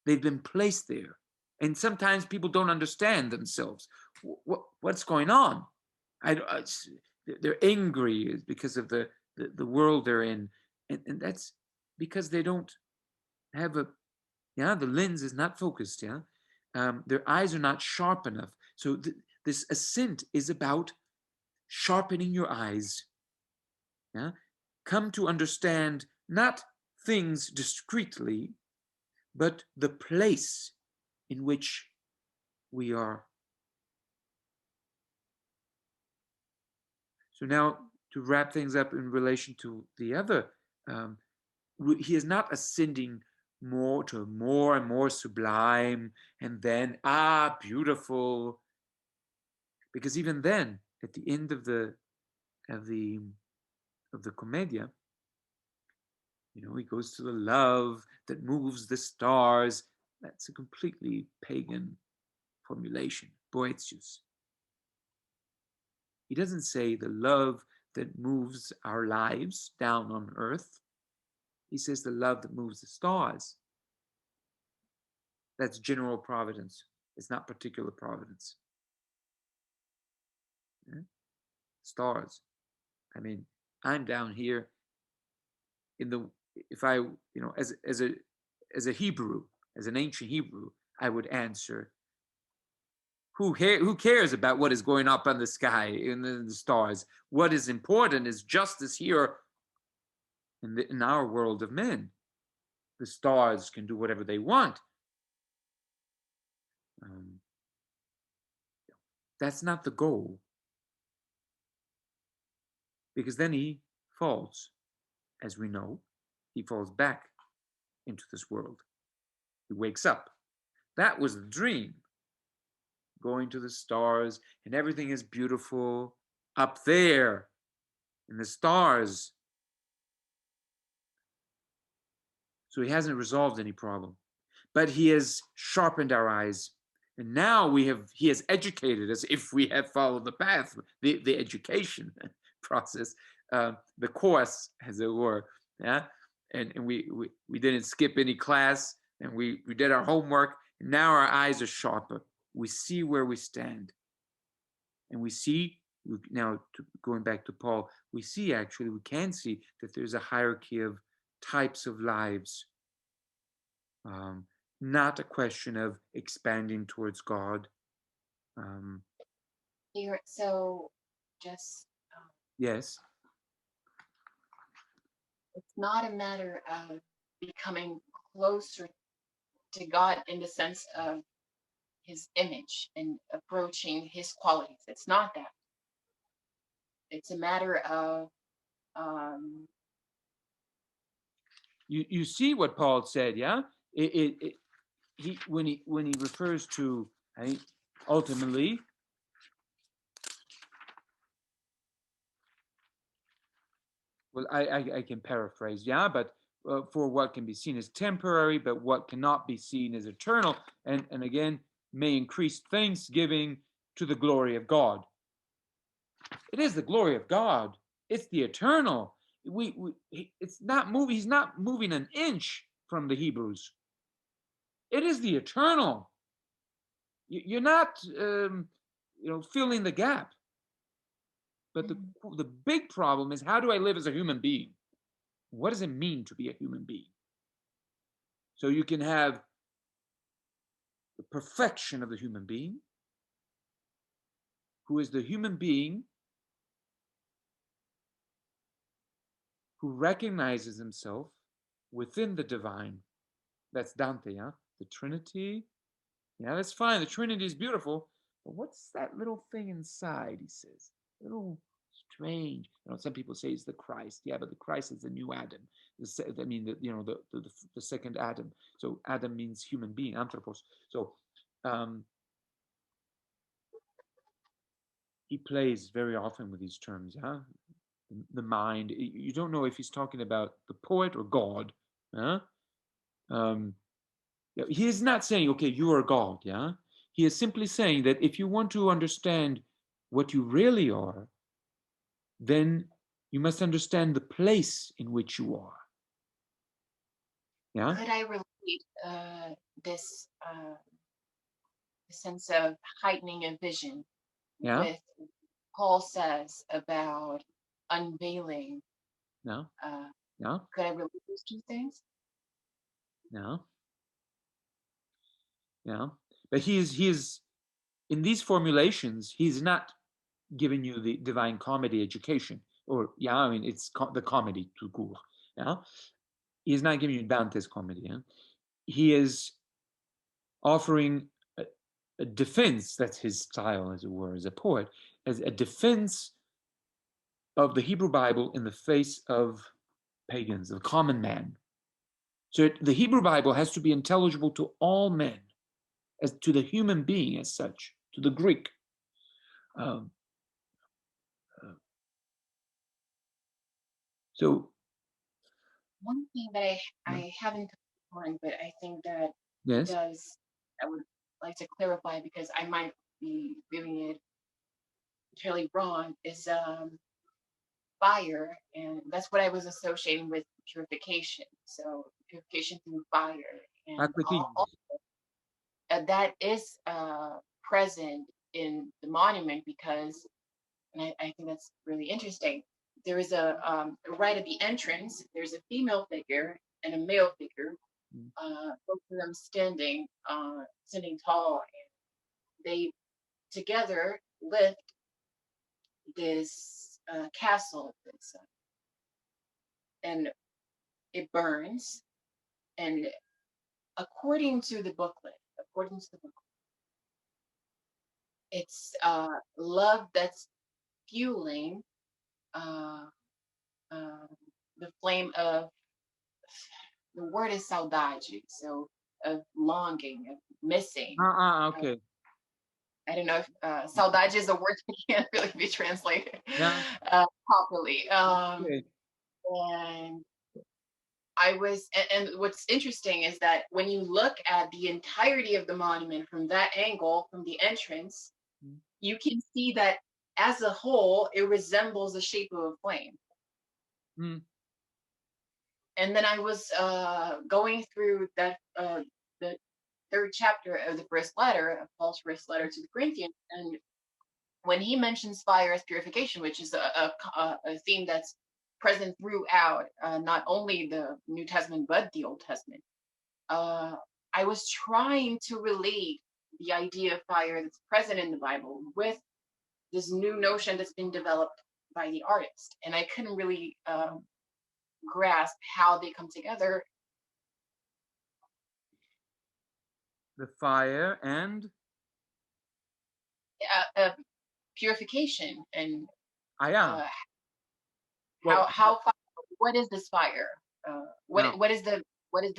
They've been placed there. And sometimes people don't understand themselves. What's going on? They're angry because of the world they're in. And that's because they don't have the lens is not focused, their eyes are not sharp enough. So this ascent is about sharpening your eyes. Come to understand not things discreetly, but the place in which we are So now to wrap things up in relation to the other, he is not ascending more to more and more sublime, and then beautiful, because even then, at the end of the commedia, he goes to the love that moves the stars. That's a completely pagan formulation, Boetius. He doesn't say the love that moves our lives down on earth. He says the love that moves the stars. That's general providence. It's not particular providence. Yeah? Stars. I mean, I'm down here in the, if I, as a Hebrew, as an ancient Hebrew, I would answer, who cares about what is going up in the sky, in the stars? What is important is justice here in our world of men. The stars can do whatever they want. That's not the goal, because then he falls, as we know. He falls back into this world. He wakes up. That was the dream. Going to the stars, and everything is beautiful up there in the stars. So he hasn't resolved any problem, but he has sharpened our eyes. And now he has educated us, if we have followed the path, the education process, the course, as it were. Yeah. And we didn't skip any class, and we did our homework. And now our eyes are sharper. We see where we stand. And we see, now going back to Paul, we can see that there's a hierarchy of types of lives. Not a question of expanding towards God. So just Yes. it's not a matter of becoming closer to God in the sense of his image and approaching his qualities. It's not that. It's a matter of you see what Paul said, yeah? When he refers to, I think, ultimately, well, I can paraphrase, yeah, but for what can be seen as temporary, but what cannot be seen as eternal, and again, may increase thanksgiving to the glory of God. It is the glory of God. It's the eternal. It's not moving. He's not moving an inch from the Hebrews. It is the eternal. You're not, filling the gap. But the big problem is, how do I live as a human being? What does it mean to be a human being? So you can have the perfection of the human being, who is the human being who recognizes himself within the divine. That's Dante, yeah? The Trinity. Yeah, that's fine. The Trinity is beautiful. But what's that little thing inside, he says? A little strange. Some people say it's the Christ. Yeah, but the Christ is the new Adam. The second Adam. So Adam means human being, anthropos. So he plays very often with these terms, yeah? The mind. You don't know if he's talking about the poet or God. Huh? He is not saying, okay, you are God, yeah? He is simply saying that if you want to understand what you really are, then you must understand the place in which you are. Yeah? Could I relate this sense of heightening of vision with Paul says about unveiling? No. Could I relate those two things? No. But he is in these formulations, he's not giving you the divine comedy education, or it's the comedy tout court. Yeah, he's not giving you Dante's comedy. Yeah? He is offering a defense. That's his style, as it were, as a poet, as a defense of the Hebrew Bible in the face of pagans, the common man. So the Hebrew Bible has to be intelligible to all men, as to the human being as such, to the Greek. Um, uh, so One thing that I haven't on, but I think that yes, does, I would like to clarify because I might be viewing it entirely wrong, is fire, and that's what I was associating with purification. So purification through fire, and all that is present in the monument because, and I think that's really interesting. There is a right at the entrance. There's a female figure and a male figure, both of them standing tall, and they together lift this castle, and it burns. And according to the booklet, it's love that's fueling uh, uh, the flame of, the word is saudade, so of longing, of missing. okay. I don't know if saudade is a word that can't really be translated Yeah. properly. Okay. And and what's interesting is that when you look at the entirety of the monument from that angle, from the entrance, you can see that as a whole, it resembles the shape of a flame. Mm. And then I was going through the third chapter of the first letter, Paul's first letter to the Corinthians, and when he mentions fire as purification, which is a theme that's present throughout not only the New Testament but the Old Testament, uh, I was trying to relate the idea of fire that's present in the Bible with this new notion that's been developed by the artist, and I couldn't really grasp how they come together. The fire and Purification and yeah. uh, Well, how what is this fire? no. What is the what is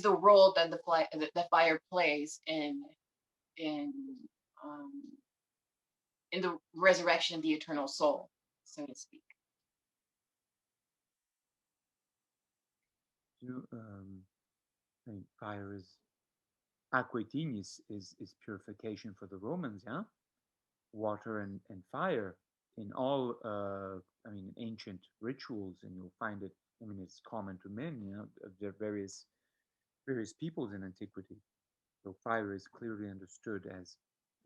the role that the fire plays in um, in the resurrection of the eternal soul, so to speak? You, I mean, fire is aquatinis is purification for the Romans, yeah. Water and fire in all, I mean, ancient rituals, and you'll find it. I mean, it's common to men, you know, there are various peoples in antiquity. So fire is clearly understood as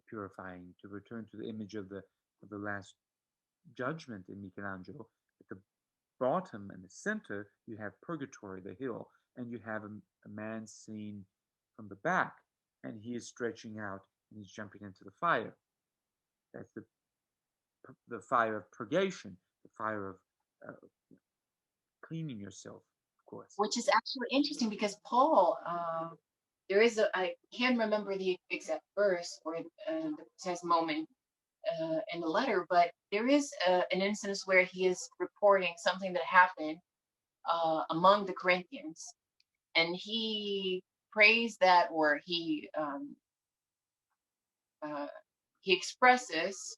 purifying. To return to the image of the Last Judgment in Michelangelo, at the bottom and the center, you have purgatory, the hill, and you have a man seen from the back, and he is stretching out and he's jumping into the fire. That's the fire of purgation, the fire of uh, cleaning yourself, of course. Which is actually interesting because Paul, there is I can't remember the exact verse or the precise moment in the letter, but there is an instance where he is reporting something that happened among the Corinthians, and he prays that, or uh, he expresses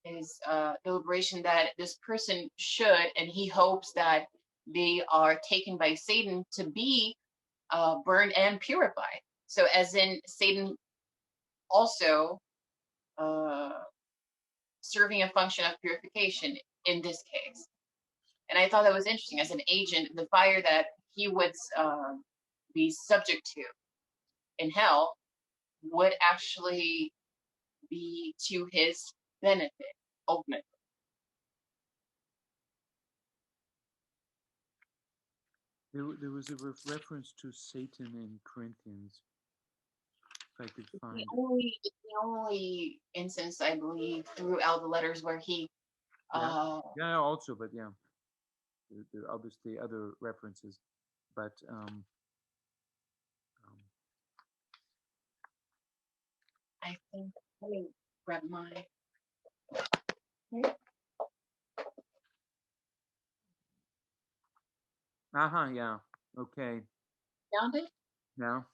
his deliberation that this person should, and he hopes that they are taken by Satan to be burned and purified. So, as in Satan also uh, serving a function of purification in this case. And I thought that was interesting. As an agent, the fire that he would be subject to in hell would actually be to his benefit ultimately. There was a reference to Satan in Corinthians, if I could find it. It's the only instance I believe throughout the letters where he Yeah, uh, yeah, also, but yeah, there are obviously other references, but I think, let me grab my Yeah. Okay. Dante? Now,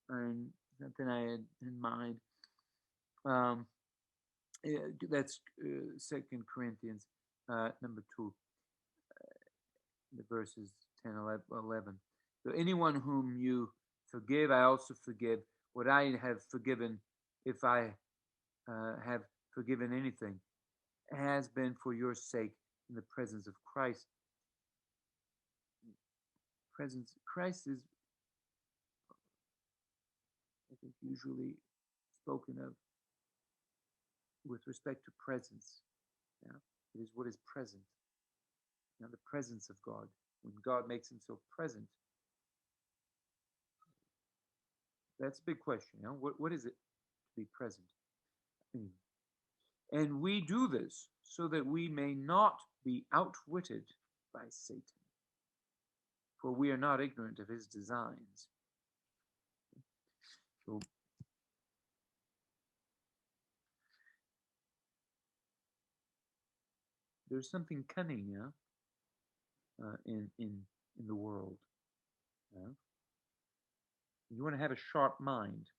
and something I had in mind. Um, that's Second Corinthians, number 2, the verses 10, 11. So anyone whom you forgive, I also forgive. What I have forgiven, if I have forgiven anything, has been for your sake in the presence of Christ. Christ is, I think, usually spoken of with respect to presence. Yeah? It is what is present. Now, the presence of God. When God makes himself present, that's a big question. You know? What is it to be present? And we do this so that we may not be outwitted by Satan, for we are not ignorant of his designs. So there's something cunning, in the world. Yeah? You want to have a sharp mind.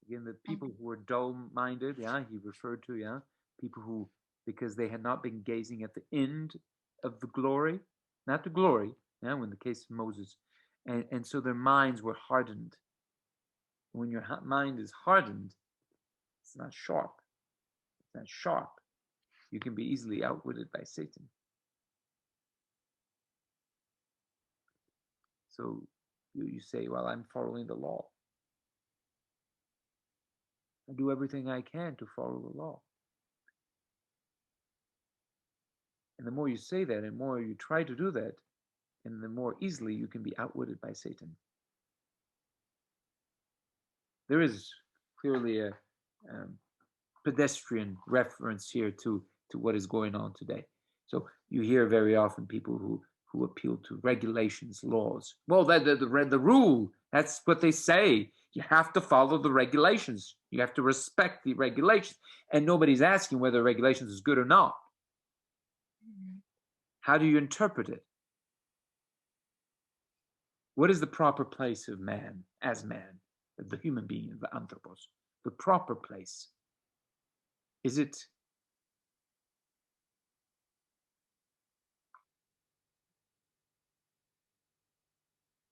Again, the people who were dull-minded, he referred to, people who, because they had not been gazing at the end of the glory, not the glory, in the case of Moses, and so their minds were hardened. When your mind is hardened, it's not sharp. It's not sharp. You can be easily outwitted by Satan. So you say, well, I'm following the law. I do everything I can to follow the law. And the more you say that, and the more you try to do that, and the more easily you can be outwitted by Satan. There is clearly a pedestrian reference here to what is going on today. So you hear very often people who appeal to regulations, laws. Well, the rule, that's what they say. You have to follow the regulations. You have to respect the regulations. And nobody's asking whether regulations is good or not. How do you interpret it? What is the proper place of man, as man, of the human being, the anthropos? The proper place. Is it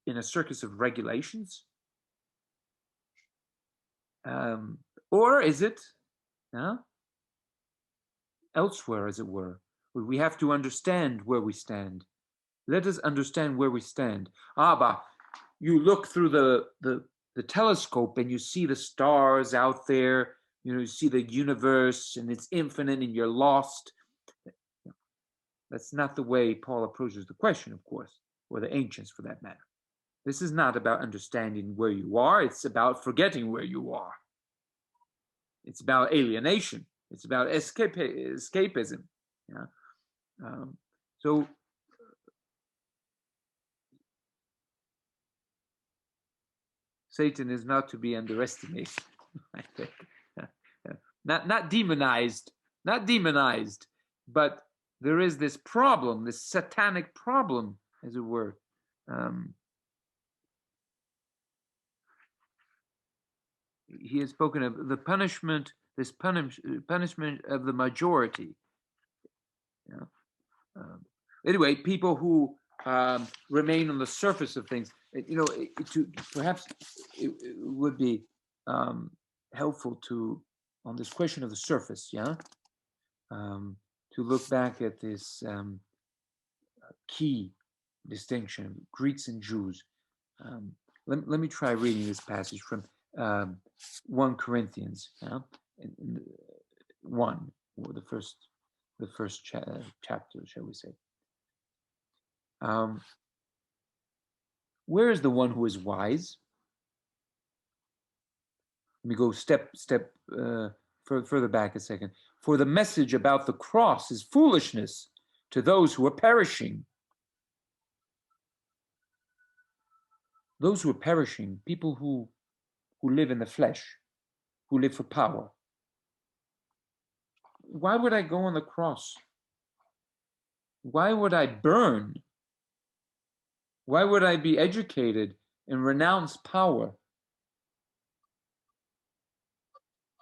in a circus of regulations? Or is it elsewhere, as it were? We have to understand where we stand. Let us understand where we stand. But you look through the telescope and you see the stars out there, you see the universe and it's infinite and you're lost. That's not the way Paul approaches the question, of course, or the ancients for that matter. This is not about understanding where you are. It's about forgetting where you are. It's about alienation. It's about escapism. So Satan is not to be underestimated, I think. Not demonized, but there is this problem, this satanic problem, as it were. He has spoken of the punishment, this punishment of the majority. Anyway, people who remain on the surface of things, perhaps it would be helpful to, on this question of the surface, to look back at this key distinction, Greeks and Jews. Let me try reading this passage from 1 Corinthians, 1, or the first chapter, shall we say. Where is the one who is wise? Let me go step further back a second. For the message about the cross is foolishness to those who are perishing. Those who are perishing, people who live in the flesh, who live for power. why would I go on the cross? Why would I burn? Why would I be educated and renounce power?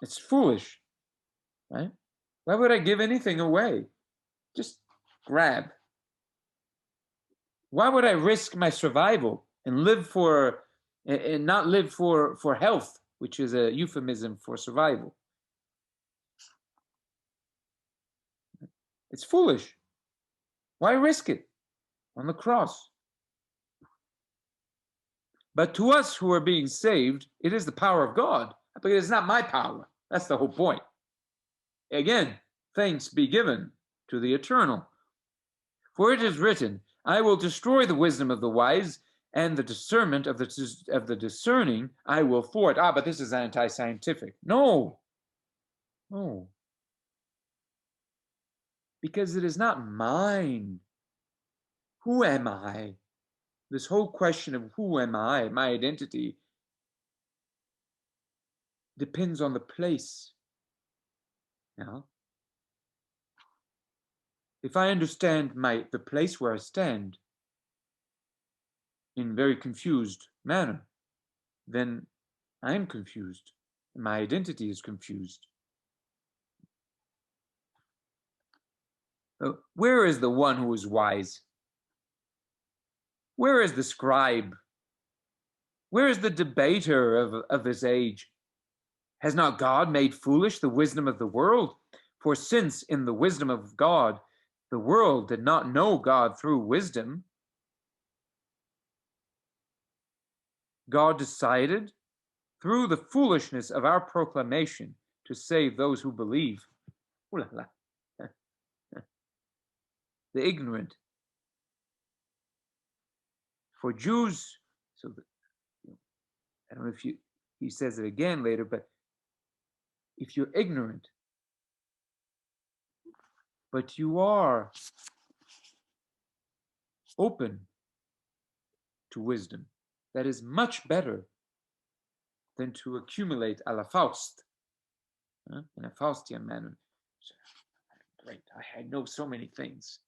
It's foolish, right? Why would I give anything away? Just grab. Why would I risk my survival and not live for health, which is a euphemism for survival? It's foolish. Why risk it on the cross? But to us who are being saved, it is the power of God, but it's not my power. That's the whole point. Again, thanks be given to the eternal. For it is written, I will destroy the wisdom of the wise, and the discernment of the discerning I will thwart. But this is anti-scientific. No. Because it is not mine. Who am I? This whole question of who am I, my identity, depends on the place. Now, if I understand the place where I stand in a very confused manner, then I'm confused. My identity is confused. Where is the one who is wise? Where is the scribe? Where is the debater of this age? Has not God made foolish the wisdom of the world? For since in the wisdom of God, the world did not know God through wisdom, God decided through the foolishness of our proclamation to save those who believe. Ooh la la. The ignorant. For Jews, I don't know if he says it again later, but if you're ignorant, but you are open to wisdom, that is much better than to accumulate a la Faust, in a Faustian manner. Great, I know so many things.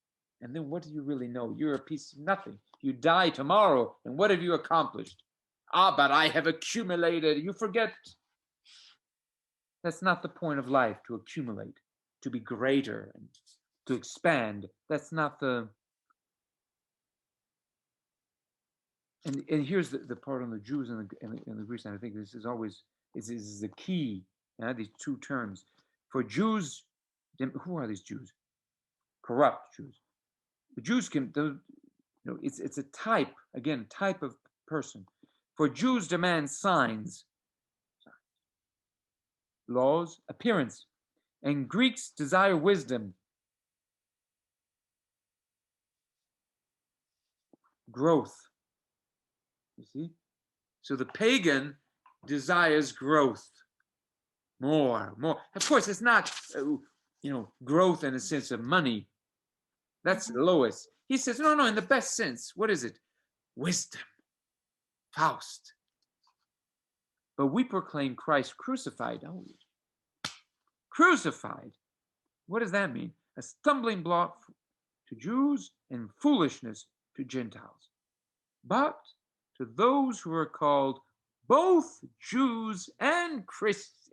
And then what do you really know? You're a piece of nothing. You die tomorrow, and what have you accomplished? But I have accumulated. You forget. That's not the point of life, to accumulate, to be greater, and to expand. That's not the... And here's the part on the Jews and the Greeks, and I think this is always, this is the key, these two terms. For Jews, who are these Jews? Corrupt Jews. The Jews it's a type, again, type of person. For Jews demand signs, laws, appearance, and Greeks desire wisdom, growth. You see? So the pagan desires growth, more. Of course, it's not, growth in a sense of money. That's the lowest. He says, no, in the best sense. What is it? Wisdom. Faust. But we proclaim Christ crucified. Crucified. What does that mean? A stumbling block to Jews and foolishness to Gentiles. But to those who are called both Jews and Greeks,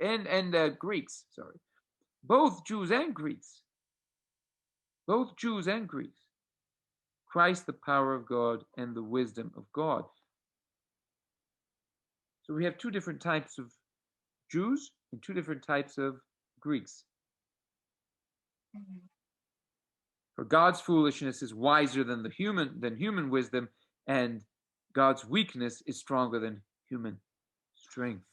both Jews and Greeks, Christ the power of God and the wisdom of God. So we have two different types of Jews and two different types of Greeks. Mm-hmm. For God's foolishness is wiser than human wisdom, and God's weakness is stronger than human strength.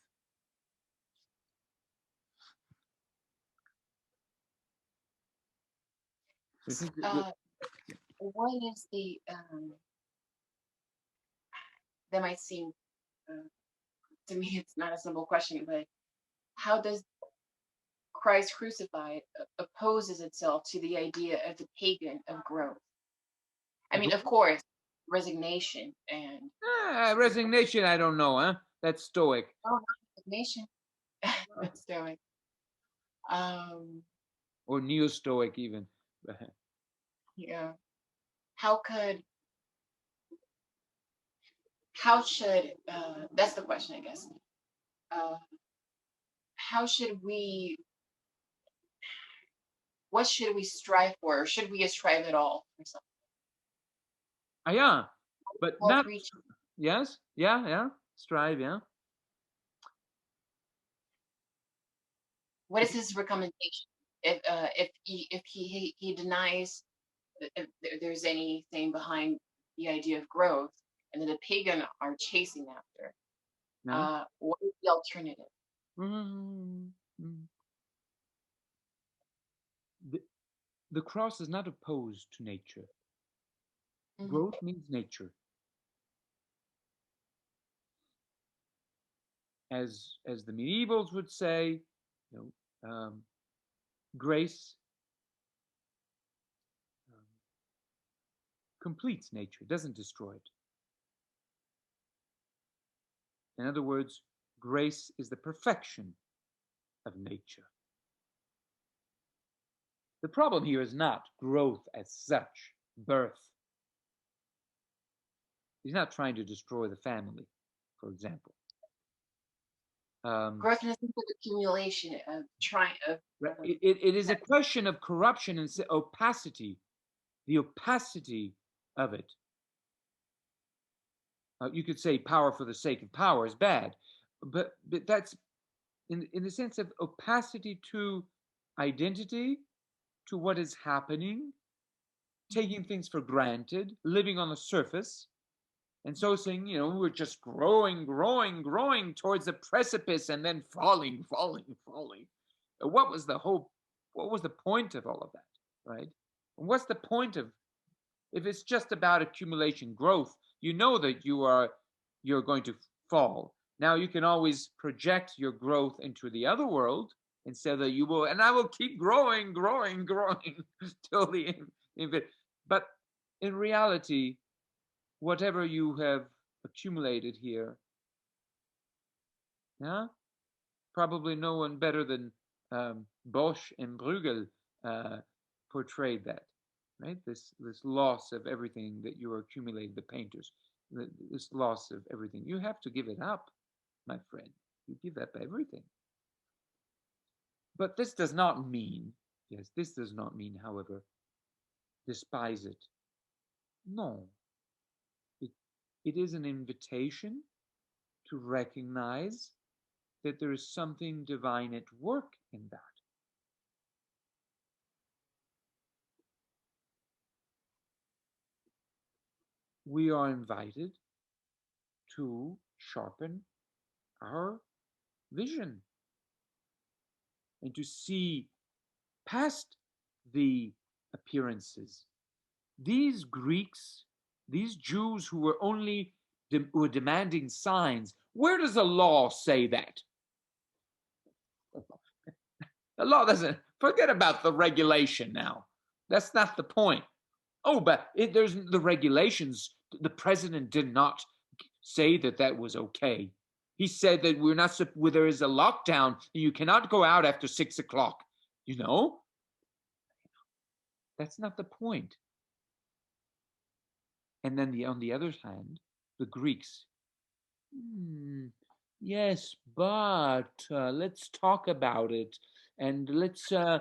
What is the that might seem to me it's not a simple question, but how does Christ crucified opposes itself to the idea of the pagan of growth? I mean, of course, resignation and resignation. I don't know, huh? That's Stoic. Oh, resignation. That's Stoic. or neo-Stoic even. Yeah. How could how should that's the question, I guess. Uh, how should we what should we strive for, or should we strive at all for something? Yeah, but Paul not. preach. Yes, yeah, yeah. Strive, yeah. What is his recommendation if he denies if there's anything behind the idea of growth, and that the pagan are chasing after? Yeah. What is the alternative? Mm-hmm. The, the cross is not opposed to nature. Mm-hmm. Growth means nature. As the medievals would say, you grace um, completes nature, doesn't destroy it. In other words, grace is the perfection of nature. The problem here is not growth as such, birth. He's not trying to destroy the family, for example. Growth in a sense of accumulation, of trying of It is a question of corruption and opacity, the opacity of it. You could say power for the sake of power is bad, but that's in the sense of opacity to identity, to what is happening, taking things for granted, living on the surface, and so saying, we're just growing, growing, growing towards the precipice and then falling, falling, falling. What was the hope? What was the point of all of that, right? And what's the point of if it's just about accumulation, growth? You know that you're going to fall. Now you can always project your growth into the other world and say that you will, and I will keep growing, growing, growing till the end. But in reality, whatever you have accumulated here, yeah, probably no one better than Bosch and Bruegel uh, portrayed that, right? This loss of everything that you are accumulating, the painters, this loss of everything. You have to give it up, my friend. You give up everything. But this does not mean, yes, this does not mean, however, despise it. No, it, it is an invitation to recognize that there is something divine at work in that. We are invited to sharpen our vision and to see past the appearances. These Greeks, these Jews who were only were demanding signs, where does the law say that? The law doesn't, forget about the regulation now. That's not the point. Oh, but there's the regulations. The president did not say that that was okay. He said that we're not, where there is a lockdown and you cannot go out after 6 o'clock. You know, that's not the point. And then on the other hand, the Greeks. Yes, but let's talk about it, and let's huh?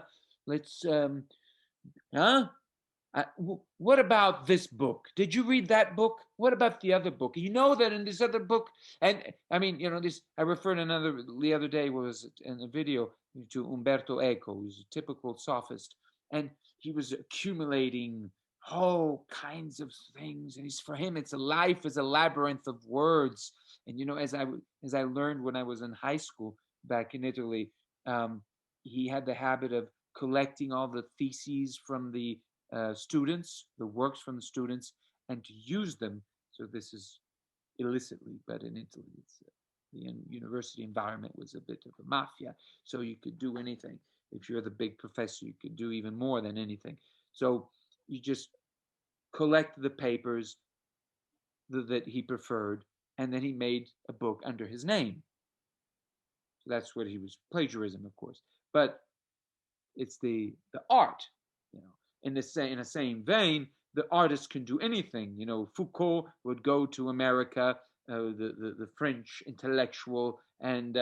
What about this book? Did you read that book? What about the other book? You know that in this other book, and I mean, this. I referred another the other day was in a video to Umberto Eco, who's a typical sophist, and he was accumulating all kinds of things, and for him, it's a life is a labyrinth of words. And as I learned when I was in high school back in Italy, um, he had the habit of collecting all the theses from the students, the works from the students, and to use them. So this is illicitly, but in Italy, the university environment was a bit of a mafia. So you could do anything. If you're the big professor, you could do even more than anything. So you just collect the papers that he preferred, and then he made a book under his name. So that's what he was plagiarism, of course. But it's the art. You know, in the same vein, the artist can do anything. You know, Foucault would go to America, the French intellectual, and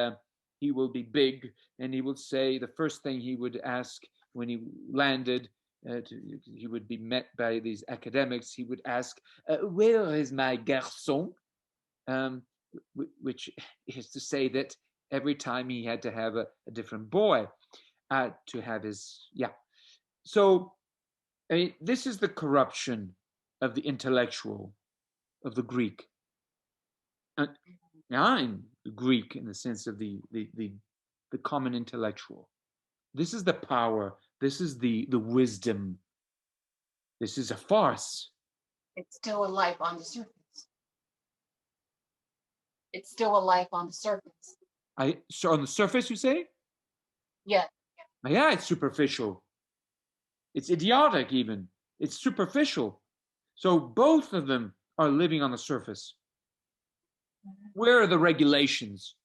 he will be big, and he will say the first thing he would ask when he landed. He would be met by these academics. He would ask, "Where is my garçon?" Um, which is to say that every time he had to have a different boy to have his, yeah. So I mean, this is the corruption of the intellectual, of the Greek. Yeah, in Greek, in the sense of the common intellectual. This is the power. This is the wisdom. This is a farce. It's still a life on the surface. It's still a life on the surface. So on the surface, you say? Yeah. Yeah, it's superficial. It's idiotic, even. It's superficial. So both of them are living on the surface. Where are the regulations?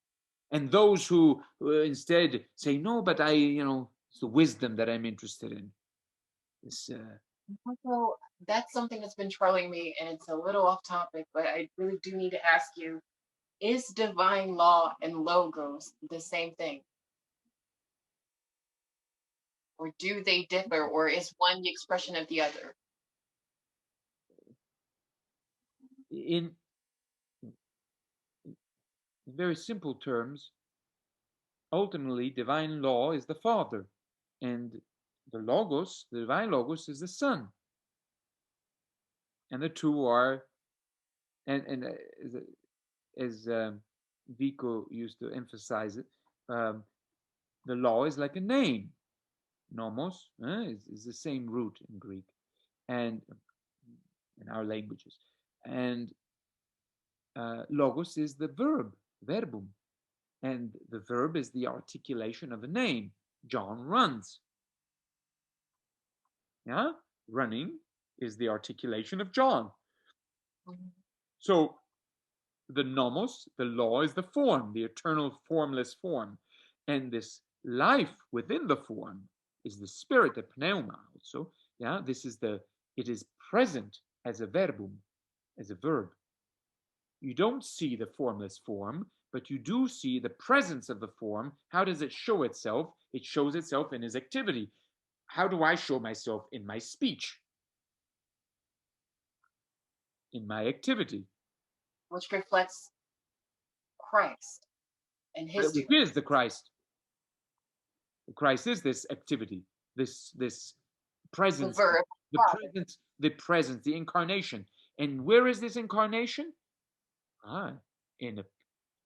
And those who instead say, no, but it's the wisdom that I'm interested in. This, So that's something that's been troubling me, and it's a little off topic, but I really do need to ask you: is divine law and logos the same thing, or do they differ, or is one the expression of the other? in very simple terms, ultimately, divine law is the Father, and the divine Logos, is the Son. And the two are, and as Vico used to emphasize it, um, the law is like a name. Nomos is the same root in Greek and in our languages. And logos is the verb, verbum. And the verb is the articulation of a name. John runs. Yeah? Running is the articulation of John. Mhm. So the nomos, the law, is the form, the eternal formless form. And this life within the form is the spirit, the pneuma also. Yeah, it is present as a verbum, as a verb. You don't see the formless form, but you do see the presence of the form. How does it show itself? It shows itself in his activity. How do I show myself? In my speech, in my activity. Which reflects Christ and his Which doing. is the Christ. The Christ is this activity, this The presence, verb, Father. the incarnation. And where is this incarnation? Ah, in a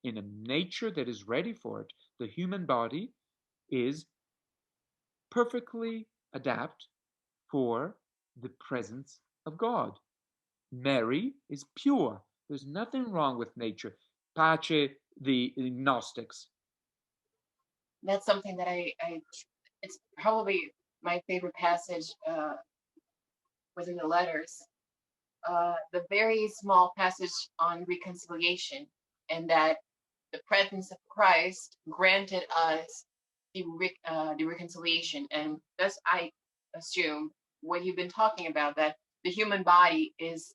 in a nature that is ready for it. The human body is perfectly adapt for the presence of God. Mary is pure. There's nothing wrong with nature. Pace the Gnostics. That's something that it's probably my favorite passage within the letters. The very small passage on reconciliation, and that the presence of Christ granted us the reconciliation. And thus, I assume what you've been talking about, that the human body is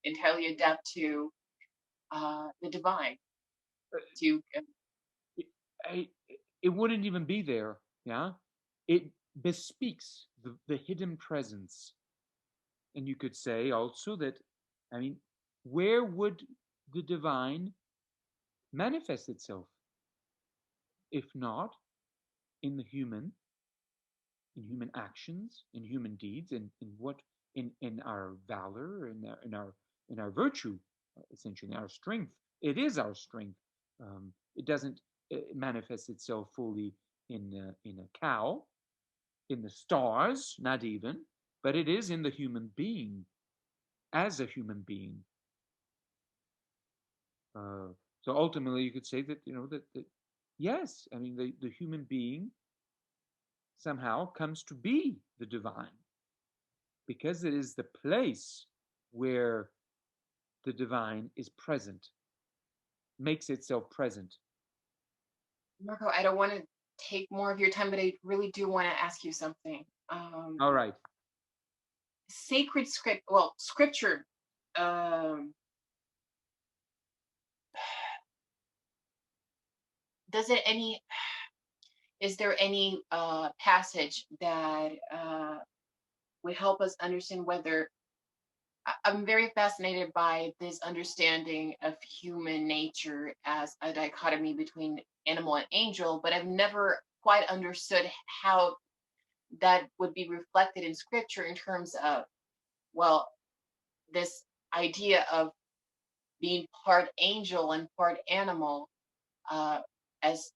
entirely adapt to the divine. To I, it wouldn't even be there. Yeah, it bespeaks the hidden presence. And you could say also that, I mean, where would the divine manifest itself if not in the human, in human actions, in human deeds, in what in our valor, in our virtue, essentially, in our strength. It is our strength. It doesn't manifest itself fully in a cow, in the stars, not even, but it is in the human being, as a human being. Uh, so ultimately, you could say that that yes, I mean the human being somehow comes to be the divine because it is the place where the divine is present, makes itself present. Marco, I don't want to take more of your time, but I really do want to ask you something. All right. Sacred script, well, scripture. Um, does it any? Is there any passage that would help us understand whether? I'm very fascinated by this understanding of human nature as a dichotomy between animal and angel, but I've never quite understood how that would be reflected in scripture in terms of, well, this idea of being part angel and part animal uh, as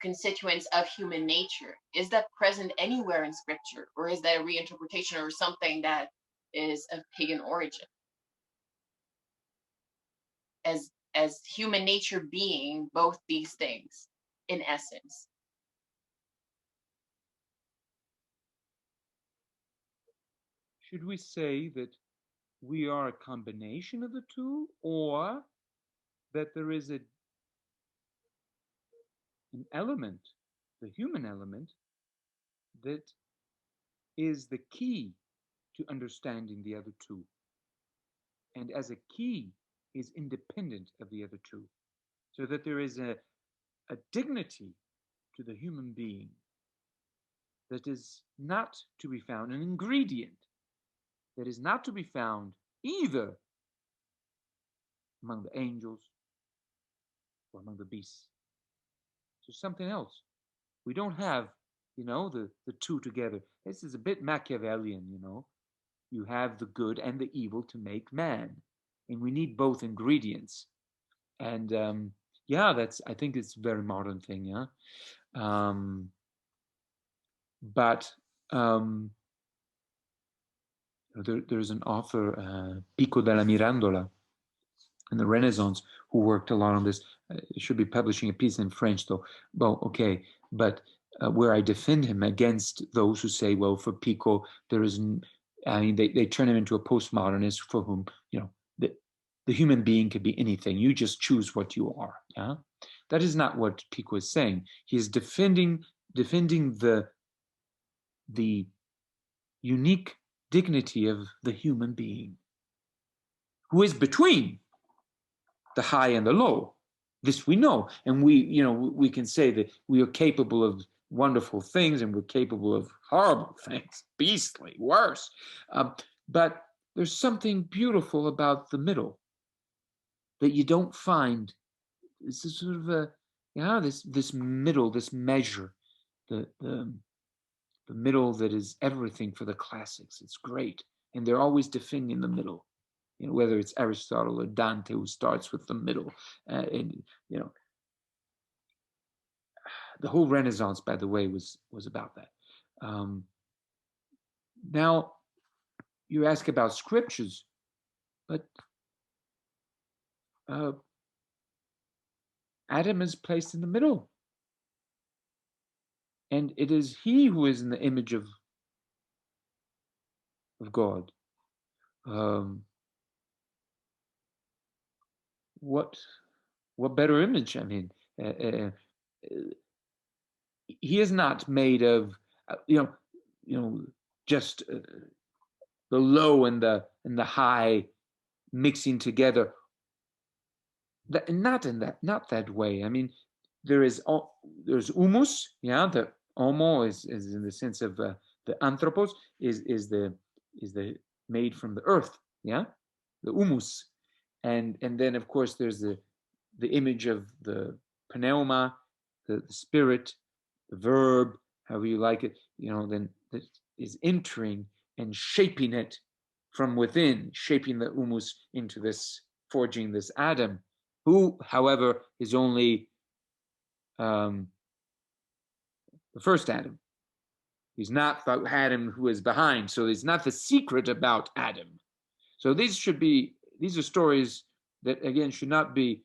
constituents of human nature. Is that present anywhere in scripture, or is that a reinterpretation or something that is of pagan origin? As human nature being both these things in essence. Should we say that we are a combination of the two, or that there is an element, the human element, that is the key to understanding the other two, and as a key is independent of the other two, so that there is a dignity to the human being that is not to be found, an ingredient that is not to be found either among the angels or among the beasts. So something else. We don't have, the two together. This is a bit Machiavellian, You have the good and the evil to make man. And we need both ingredients. And yeah, I think it's a very modern thing, yeah. But there's an author, Pico della Mirandola, in the Renaissance, who worked a lot on this. Should be publishing a piece in French, though. Well, okay, but where I defend him against those who say, well, for Pico, there is, I mean, they turn him into a postmodernist for whom, the human being could be anything. You just choose what you are. Yeah, that is not what Pico is saying. He is defending the unique dignity of the human being, who is between the high and the low. This we know, and we can say that we are capable of wonderful things, and we're capable of horrible things, beastly, worse. But there's something beautiful about the middle that you don't find. This is sort of this middle, this measure, the middle that is everything for the classics. It's great, and they're always defending the middle. Whether it's Aristotle or Dante, who starts with the middle, and the whole Renaissance, by the way, was about that. Now, you ask about scriptures, but Adam is placed in the middle, and it is he who is in the image of God. What better image? I mean, he is not made of just the low and the high mixing together. Not that way. I mean, there's humus, yeah. The homo is in the sense of the anthropos is the made from the earth, yeah, the humus, and then of course there's the image of the pneuma, the spirit, the verb, however you like it, then that is entering and shaping it from within, shaping the humus into this, forging this Adam, who, however, is only the first Adam. He's not the Adam who is behind, so it's not the secret about Adam. So these are stories that, again, should not be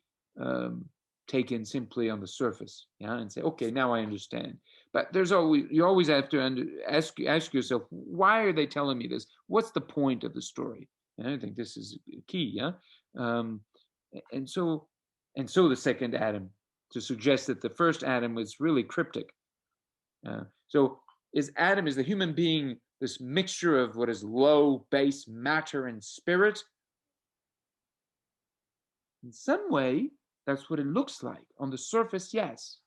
taken simply on the surface, yeah, and say, okay, now I understand. But you always have to ask yourself, why are they telling me this? What's the point of the story? And I think this is key, yeah. And so the second Adam, to suggest that the first Adam was really cryptic, So is Adam, is the human being this mixture of what is low, base matter and spirit? In some way, that's what it looks like. On the surface, yes.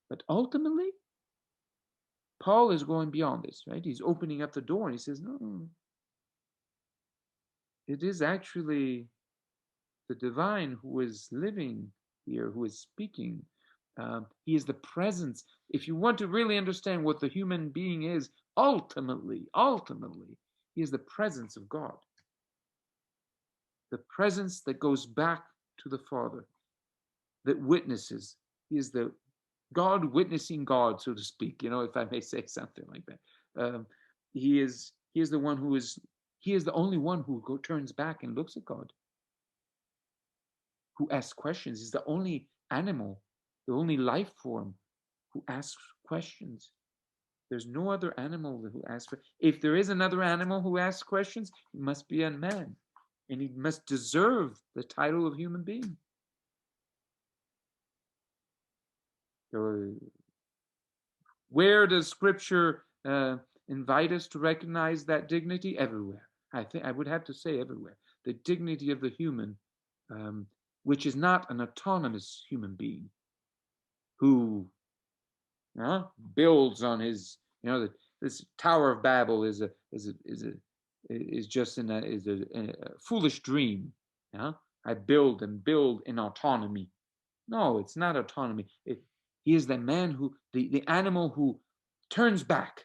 But ultimately, Paul is going beyond this, right? He's opening up the door and he says, no, it is actually the divine who is living here, who is speaking. He is the presence. If you want to really understand what the human being is, ultimately, he is the presence of God. The presence that goes back to the Father, that witnesses. He is the God witnessing God, so to speak, if I may say something like that. He is the one who is, he is the only one who turns back and looks at God, who asks questions. He's the only animal, the only life form who asks questions. There's no other animal who asks. If there is another animal who asks questions, he must be a man, and he must deserve the title of human being. Where does Scripture invite us to recognize that dignity? Everywhere. I think I would have to say everywhere. The dignity of the human, which is not an autonomous human being who builds on his, this Tower of Babel is just a foolish dream. I build in autonomy. No, it's not autonomy. He is the man who, the animal who turns back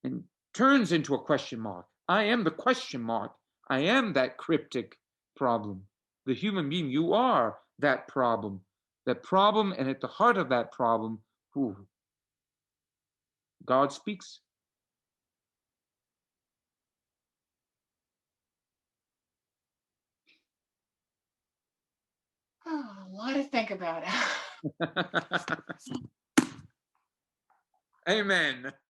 and turns into a question mark. I am the question mark. I am that cryptic problem. The human being, you are that problem. That problem, and at the heart of that problem, who? God speaks. Oh, a lot to think about. Amen.